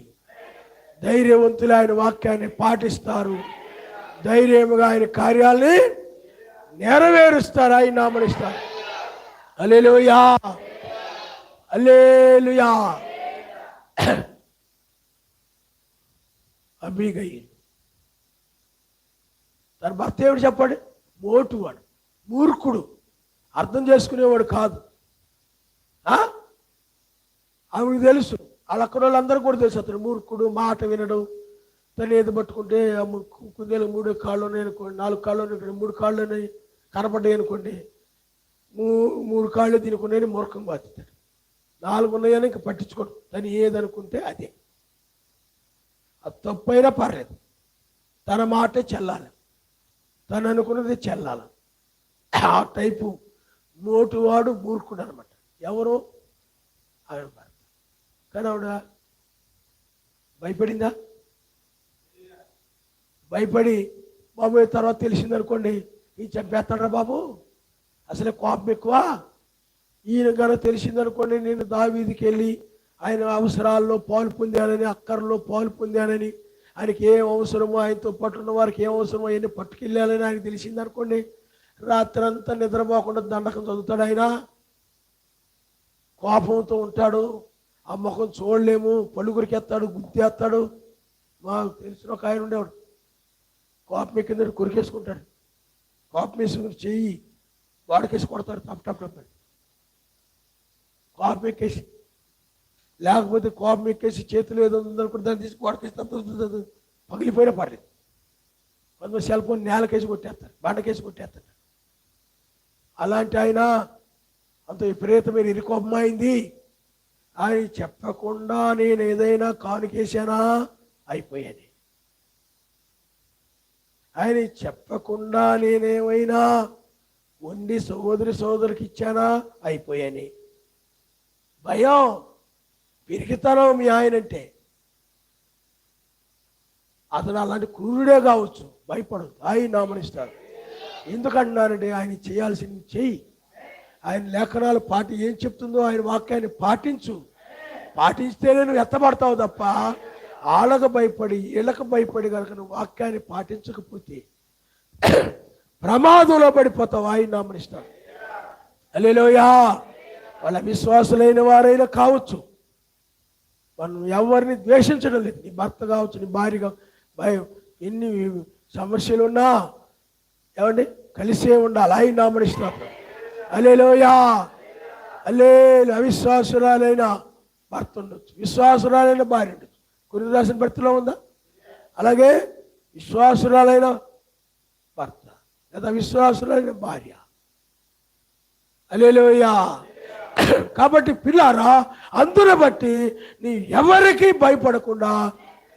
ధైర్యవంతులు ఆయన వాక్యాన్ని పాటిస్తారు, ధైర్యముగా ఆయన కార్యాలని నెరవేరుస్తారు, ఆయన నామనిస్తారు. హల్లెలూయా, హల్లెలూయా. అబీగయీలు తన భర్త ఏమిటి చెప్పండి? మోటువాడు, మూర్ఖుడు, అర్థం చేసుకునేవాడు కాదు. ఆవిడకి తెలుసు, వాళ్ళ అక్కడ వాళ్ళందరూ కూడా తెలుసు అతను మూర్ఖుడు, మాట వినడం, తను ఏది పట్టుకుంటే కుందేలు 3 కాళ్ళు ఉన్నాయి అనుకోండి, 4 కాళ్ళు ఉన్నాయి, 3 కాళ్ళు ఉన్నాయి కనపడ్డాయి అనుకోండి, 3 కాళ్ళు తినుకునే మూర్ఖం బాధితాడు. 4 ఉన్నాయని ఇంక పట్టించుకోడు, తను ఏదనుకుంటే అదే. అది తప్పైనా పర్లేదు, తన మాటే చెల్లాలి, తను అనుకున్నది చెల్లాలి. ఆ టైపు మోటువాడు మూర్ఖుడు అనమాట. ఎవరు? ఆవిడ భర్త. కానీ ఆవిడ భయపడిందా? భయపడి బాబు తర్వాత తెలిసిందనుకోండి, ఈ చంపేస్తాడరా బాబు, అసలే కోపం ఎక్కువ, ఈయన గారు తెలిసిందనుకోండి, నేను దావీదికి వెళ్ళి ఆయన అవసరాల్లో పాలు పొందానని, అక్కర్లో పాలు పొందానని, ఆయనకి ఏం అవసరమో, ఆయనతో పాటు ఉన్న వారికి ఏం అవసరమో అవన్నీ పట్టుకెళ్ళాలని ఆయనకు తెలిసిందనుకోండి, రాత్రి అంతా నిద్రపోకుండా దండకం చదువుతాడు ఆయన. కోపంతో ఉంటాడు, ఆ ముఖం చూడలేము, పలుగురికెత్తాడు, గుర్తేస్తాడు. మాకు తెలిసిన ఒక ఆయన ఉండేవాడు, కోపం ఎక్కిందని కొరికేసుకుంటాడు. కోపం వేసుకుని చెయ్యి గోడకేసి కొడతాడు, టప్ టప్ టప్ అని. కోపం ఎక్కేసి, లేకపోతే కోపం ఎక్కేసి చేతులు ఏదో ఉందనుకుంటే దాన్ని తీసి గోడకేసి పగిలిపోయినా పర్లేదు. కొంతమంది సెల్ ఫోన్ నేలకేసి కొట్టేస్తారు, బండకేసి కొట్టేస్తారు. అలాంటి ఆయన అంత విపరీతమైన ఇరుకోపమైంది. ఆయన చెప్పకుండా నేను ఏదైనా కానుకేసానా అయిపోయాను. ఆయన చెప్పకుండా నేనేమైనా వండి సోదరికి ఇచ్చానా అయిపోయాని. భయం, పిరికితనం మీ ఆయనంటే. అతను అలాంటి క్రూరుడే కావచ్చు, భయపడదు, ఆయన నామనిస్తాడు. ఎందుకంటున్నానంటే ఆయన చేయాల్సింది చెయ్యి. ఆయన లేఖనాలు ఏం చెప్తుందో ఆయన వాక్యాన్ని పాటించు. పాటిస్తేనే నువ్వు ఎత్తబడతావు తప్ప ఆళ్ళకు భయపడి వీళ్ళకు భయపడి కనుక నువ్వు వాక్యాన్ని పాటించకపోతే ప్రమాదంలో పడిపోతావు. ఆయన నామనిస్తాడు. హల్లెలూయా. వాళ్ళ విశ్వాసులైన వారైనా కావచ్చు, మనం ఎవరిని ద్వేషించడం లేదు. నీ భర్త కావచ్చు, నీ భార్య భయం, ఎన్ని సమస్యలు ఉన్నా ఏమండి కలిసే ఉండాలి. ఆయన నామనిస్తాడు. హల్లెలూయా. హల్లెలూయా. అవిశ్వాసురాలైన భర్త ఉండొచ్చు, విశ్వాసురాలైన భార్య ఉండొచ్చు. కొన్ని రాసిన భర్తలో ఉందా? అలాగే విశ్వాసురాలైన భర్త లేదా విశ్వాసురాలైన భార్య. హల్లెలూయా. కాబట్టి పిల్లారా, అందును బట్టి నీ ఎవరికి భయపడకుండా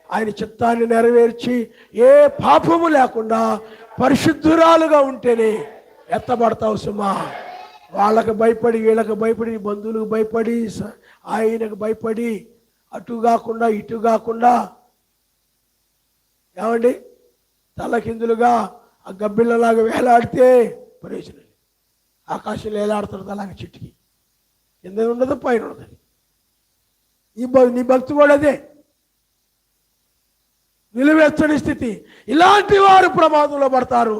ఆయన చిత్తాన్ని నెరవేర్చి ఏ పాపము లేకుండా పరిశుద్ధురాలుగా ఉంటేనే ఎత్తబడతావు సుమా. వాళ్ళకు భయపడి వీళ్ళకి భయపడి బంధువులకు భయపడి ఆయనకు భయపడి అటు కాకుండా ఇటు కాకుండా ఏమండి తలకిందులుగా ఆ గబ్బిళ్ళలాగా వేలాడితే ప్రయోజనం లేదు. ఆకాశంలో వేలాడుతుంది అలాగే చిట్టుకి, కింద ఉండదు పైన ఉండదు. నీ భక్తి కూడా అదే, నిలువెచ్చని స్థితి. ఇలాంటి వారు ప్రమాదంలో పడతారు.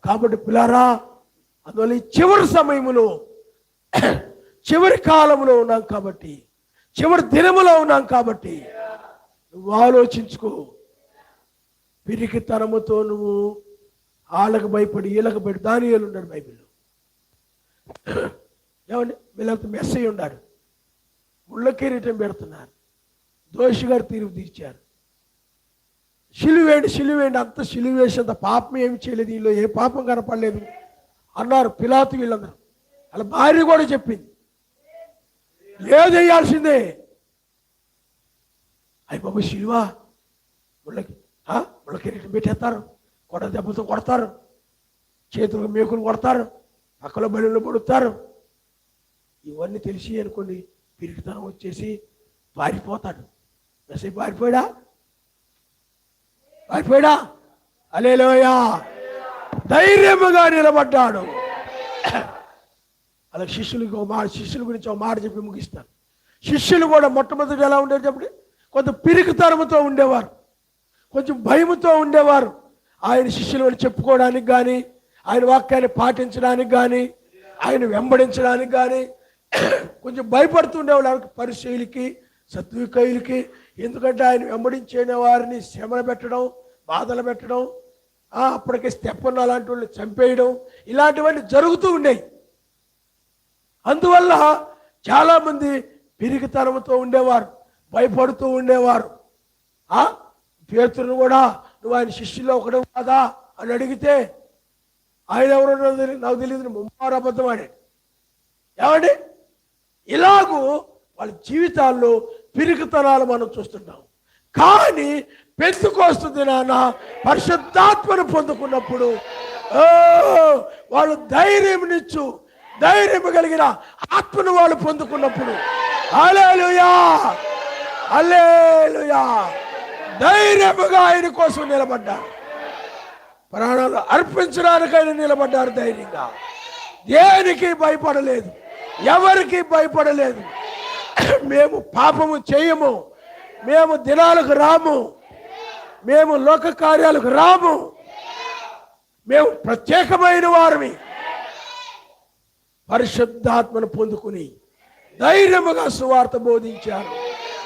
కాబట్టి పిల్లారా, అందువల్ల ఈ చివరి సమయంలో చివరి కాలంలో ఉన్నాం కాబట్టి, చివరి దినములో ఉన్నాం కాబట్టి నువ్వు ఆలోచించుకో. పిరికితనముతో నువ్వు వాళ్ళకు భయపడి వీళ్ళకు భయపడి దానియేలు ఉన్నాడు బైబిల్లో. ఏమండి వీళ్ళంతా మెస్ అయి ఉన్నాడు, ముళ్ళ కిరీటం పెడుతున్నారు, దోషి గారు తీర్పు తీర్చారు. సిలువేండి అంత సిలువేసేంత పాపం ఏమి చేయలేదు, వీళ్ళు ఏ పాపం కనపడలేదు అన్నారు పిలాతు. వీళ్ళందరూ వాళ్ళ భార్య కూడా చెప్పింది లేదు వేయాల్సిందే. అయ్యి బాబు సిలువ ముళ్ళ కిరీటం పెట్టేస్తారు, కొడ దెబ్బతో కొడతారు, చేతులకు మేకులు కొడతారు, పక్కలో బడిలో పడుతారు. ఇవన్నీ తెలిసి అనుకోండి పిరికితనం వచ్చేసి పారిపోతాడు. మెసేజ్ పారిపోయాడా? హల్లెలూయా. ధైర్యముగా నిలబడ్డాడు. అలా శిష్యుల గురించి ఒక మాట చెప్పి ముగిస్తాను. శిష్యులు కూడా మొట్టమొదటి ఎలా ఉండేది చెప్పండి? కొంత పిరికితనంతో ఉండేవారు, కొంచెం భయముతో ఉండేవారు. ఆయన శిష్యులు అని చెప్పుకోవడానికి కానీ, ఆయన వాక్యాన్ని పాటించడానికి కానీ, ఆయన వెంబడించడానికి కానీ కొంచెం భయపడుతుండేవాళ్ళు పరిచయులకి, సత్వికయులకి. ఎందుకంటే ఆయన వెంబడించిన వారిని శ్రమలు పెట్టడం, బాధలు పెట్టడం, అప్పటికే స్టెప్పన్న అలాంటి వాళ్ళు చంపేయడం, ఇలాంటివన్నీ జరుగుతూ ఉండేవి. అందువల్ల చాలామంది పిరికితనంతో ఉండేవారు, భయపడుతూ ఉండేవారు. పేతురును కూడా నువ్వు ఆయన శిష్యుల్లో ఒకడు కాదా అని అడిగితే ఆయన ఎవరో నాకు తెలియదు, ముమ్మారు అబద్ధం ఆడాడు. ఏమండి ఇలాగూ వాళ్ళ జీవితాల్లో పిరికితనాలు మనం చూస్తున్నాం. కానీ పెంతుకోస్తు దినాన పరిశుద్ధాత్మను పొందుకున్నప్పుడు వాళ్ళు ధైర్యం కలిగిన ఆత్మను వాళ్ళు పొందుకున్నప్పుడు హల్లెలూయా, హల్లెలూయా, ధైర్యముగా ఆయన కోసం నిలబడ్డారు. ప్రాణాలు అర్పించడానికైనా నిలబడ్డారు ధైర్యంగా. దేనికి భయపడలేదు, ఎవరికి భయపడలేదు. మేము పాపము చేయము, మేము దినాలకు రాము, మేము లోక కార్యాలకు రాము, మేము ప్రత్యేకమైన వారిని. పరిశుద్ధాత్మను పొందుకుని ధైర్యముగా సువార్త బోధించారు.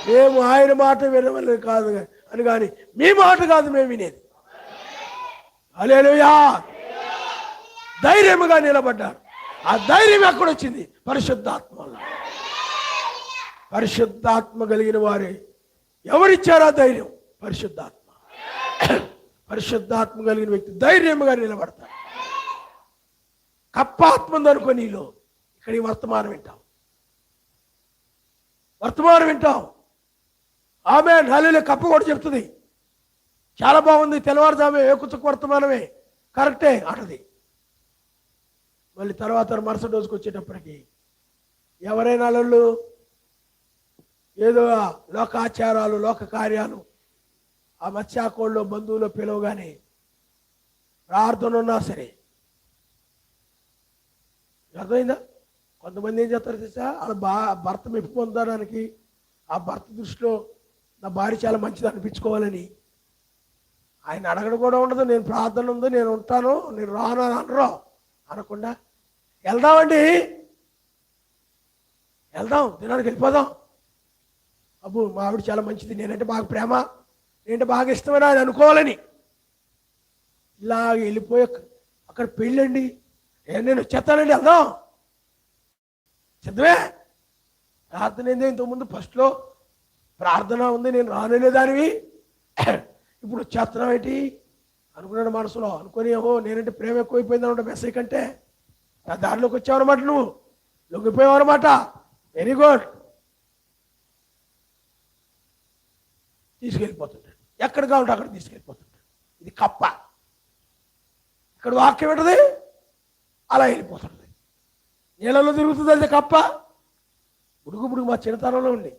మేము ఆయన మాట వినవలేదు కాదు అని, కానీ మీ మాట కాదు మేము వినేది. హల్లెలూయా. ధైర్యముగా నిలబడ్డారు. ఆ ధైర్యం ఎక్కడొచ్చింది? పరిశుద్ధాత్మ వల్ల. పరిశుద్ధాత్మ కలిగిన వారే. ఎవరిచ్చారా ధైర్యం? పరిశుద్ధాత్మ. పరిశుద్ధాత్మ కలిగిన వ్యక్తి ధైర్యముగా నిలబడతాడు. కప్పాత్మ ఉందనుకో నీలో, ఇక్కడ ఈ వర్తమానం వింటాం. వర్తమానం వింటాం. ఆమేన్. హల్లెలూయా. కప్ప కూడా చెప్తుంది, చాలా బాగుంది, తెల్లవారుజామే ఏకుచుక్క వర్తమానమే, కరెక్టే అంటది. మళ్ళీ తర్వాత మరుసటి రోజుకి వచ్చేటప్పటికి ఎవరైనా వాళ్ళు ఏదో లోకాచారాలు, లోక కార్యాలు, ఆ మత్స్యాకోళ్ళు బంధువులు పిలవగానే ప్రార్థన ఉన్నా సరే, అర్థమైందా? కొంతమంది ఏం చేస్తారు తెలుసా, వాళ్ళ భర్త మెప్పు పొందడానికి, ఆ భర్త దృష్టిలో నా భార్య చాలా మంచిది అనిపించుకోవాలని ఆయన అడగడం కూడా ఉండదు. నేను ప్రార్థన ఉంది, నేను ఉంటాను, నేను రాను అని అనరు. అనకుండా వెళ్దామండి, వెళ్దాం, దినానికి వెళ్ళిపోదాం, అబ్బు మా ఆవిడ చాలా మంచిది, నేనంటే బాగా ప్రేమ, నేనంటే బాగా ఇష్టమని ఆయన అనుకోవాలని ఇలాగ వెళ్ళిపోయి అక్కడ పెళ్ళండి, నేను వచ్చేస్తానండి, వెళ్దాం, సిద్ధమే. ప్రార్థన ఏంది? ఇంతకుముందు ఫస్ట్లో ప్రార్థన ఉంది, నేను రానేదానివి, ఇప్పుడు వచ్చేస్తున్నాం ఏంటి అనుకున్నాడు మనసులో. అనుకుని ఓహో నేనంటే ప్రేమ ఎక్కువైపోయింది అనమాట, మెస్సీ కంటే నా దారిలోకి వచ్చావన్నమాట, నువ్వు లొంగిపోయావు అనమాట. Very good. తీసుకెళ్ళిపోతుంటాడు, ఎక్కడ కావాలంటే అక్కడ తీసుకెళ్ళిపోతుంటాడు. ఇది కప్ప. ఇక్కడ వాక్యం ఏంటది? అలా వెళ్ళిపోతుంది, నీళ్ళలో తిరుగుతుంది. అది కప్ప. బుడుగు మా చిన్నతనంలో ఉండి,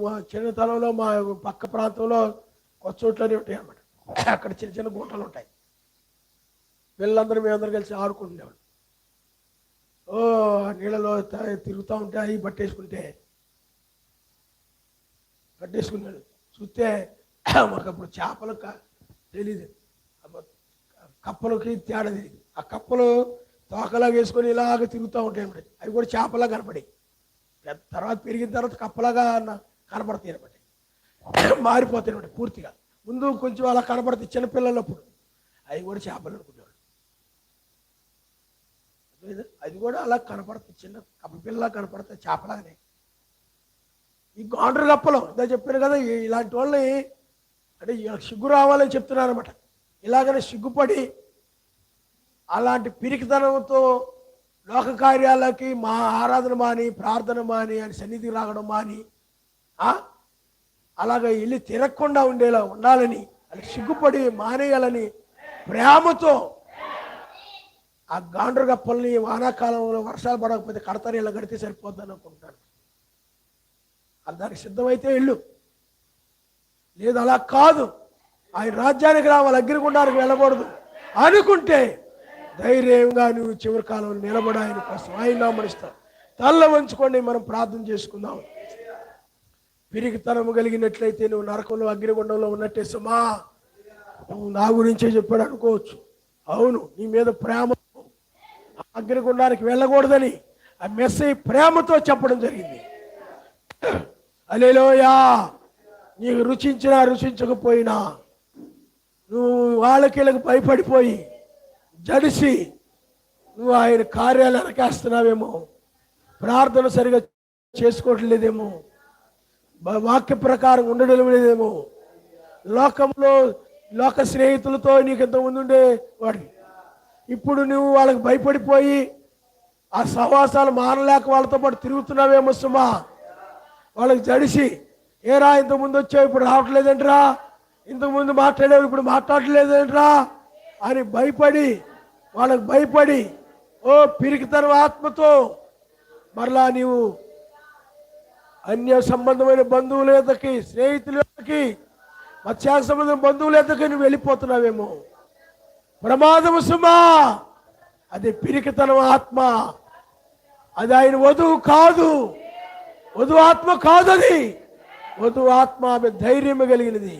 మా చిన్నతనంలో మా పక్క ప్రాంతంలో కొత్త చోట్లనే ఉంటాయి అన్నమాట. అక్కడ చిన్న చిన్న గుంటలు ఉంటాయి. పిల్లలందరూ మేమందరం కలిసి ఆడుకుంటుండేవాళ్ళు. ఓ నీళ్ళలో తిరుగుతూ ఉంటే అవి పట్టేసుకున్నాడు. చూస్తే మాకు అప్పుడు చేపలు తెలీదు, కప్పలకి తేడా తెలియదు. ఆ కప్పలు తోకలాగా వేసుకొని ఇలాగ తిరుగుతూ ఉంటాయి అన్నమాట. అవి కూడా చేపలా కనపడి, తర్వాత పెరిగిన తర్వాత కప్పలాగా కనపడతాయి అనమాట. మారిపోతాయి అనమాట పూర్తిగా. ముందు కొంచెం అలా కనపడతాయి చిన్నపిల్లలప్పుడు, అవి కూడా చేపలు అనుకునేవాడు. అది కూడా అలా కనపడతాయి, చిన్న కప్పపిల్లలా కనపడతాయి, చేపలాగానే. ఈ గాండ్రు కప్పలు ఇందా చెప్పాను కదా, ఇలాంటి వాళ్ళని అంటే సిగ్గు రావాలని చెప్తున్నారు అనమాట. ఇలాగనే సిగ్గుపడి అలాంటి పిరికితనంతో లోక కార్యాలకి మా ఆరాధన మాని, ప్రార్థన మాని, అని సన్నిధికి రావడం మాని, అలాగ వెళ్ళి తిరగకుండా ఉండేలా ఉండాలని, అది సిగ్గుపడి మానేయాలని ప్రేమతో ఆ గాండ్రు గప్పల్ని వానాకాలంలో వర్షాలు పడకపోతే కడతారు, ఇలా కడితే సరిపోద్దని అనుకుంటాను. దానికి సిద్ధమైతే ఇల్లు లేదు, అలా కాదు, ఆయన రాజ్యానికి రావాలి, అగ్నిగుండానికి వెళ్ళకూడదు అనుకుంటే ధైర్యంగా నువ్వు చివరి కాలంలో నిలబడి ఆయన కోసం ఆయన నామనిస్తావు. తల్ల వంచుకొని మనం ప్రార్థన చేసుకుందాం. పిరికితనము కలిగినట్లయితే నువ్వు నరకంలో అగ్నిగుండంలో ఉన్నట్టే సుమా. నువ్వు నా గురించే చెప్పాడు అనుకోవచ్చు. అవును, నీ మీద ప్రేమ, అగ్నిగుండానికి వెళ్ళకూడదని ఆ మెస్సేజ్ ప్రేమతో చెప్పడం జరిగింది. హల్లెలూయా. నీకు రుచించినా రుచించకపోయినా నువ్వు వాళ్ళకి భయపడిపోయి జడిసి నువ్వు ఆయన కార్యాలు వెనకేస్తున్నావేమో, ప్రార్థన సరిగా చేసుకోవట్లేదేమో, వాక్య ప్రకారం ఉండడం లేదేమో, లోకంలో లోక స్నేహితులతో నీకు ఇంతకుముందు ఉండేవాడివి, ఇప్పుడు నువ్వు వాళ్ళకి భయపడిపోయి ఆ సహవాసాలు మానలేక వాళ్ళతో పాటు తిరుగుతున్నావేమో సుమా. వాళ్ళకి జడిసి, ఏరా ఇంతకుముందు వచ్చావు ఇప్పుడు రావట్లేదంటరా, ఇంతకుముందు మాట్లాడేవాడు ఇప్పుడు మాట్లాడలేదంటరా అని భయపడి, వాళ్ళకి భయపడి ఓ పిరికితనం ఆత్మతో మరలా నీవు అన్య సంబంధమైన బంధువుల ఎద్దకి, స్నేహితుల ఎద్దకి, మత్స్యాక సంబంధం బంధువుల ఎద్దకి నువ్వు వెళ్ళిపోతున్నావేమో. ప్రమాదము సుమా. అది పిరికితనం ఆత్మ, అది ఆయన వధువు కాదు, వధువు ఆత్మ కాదు. అది వధువు ఆత్మ, ఆమె ధైర్యం కలిగినది.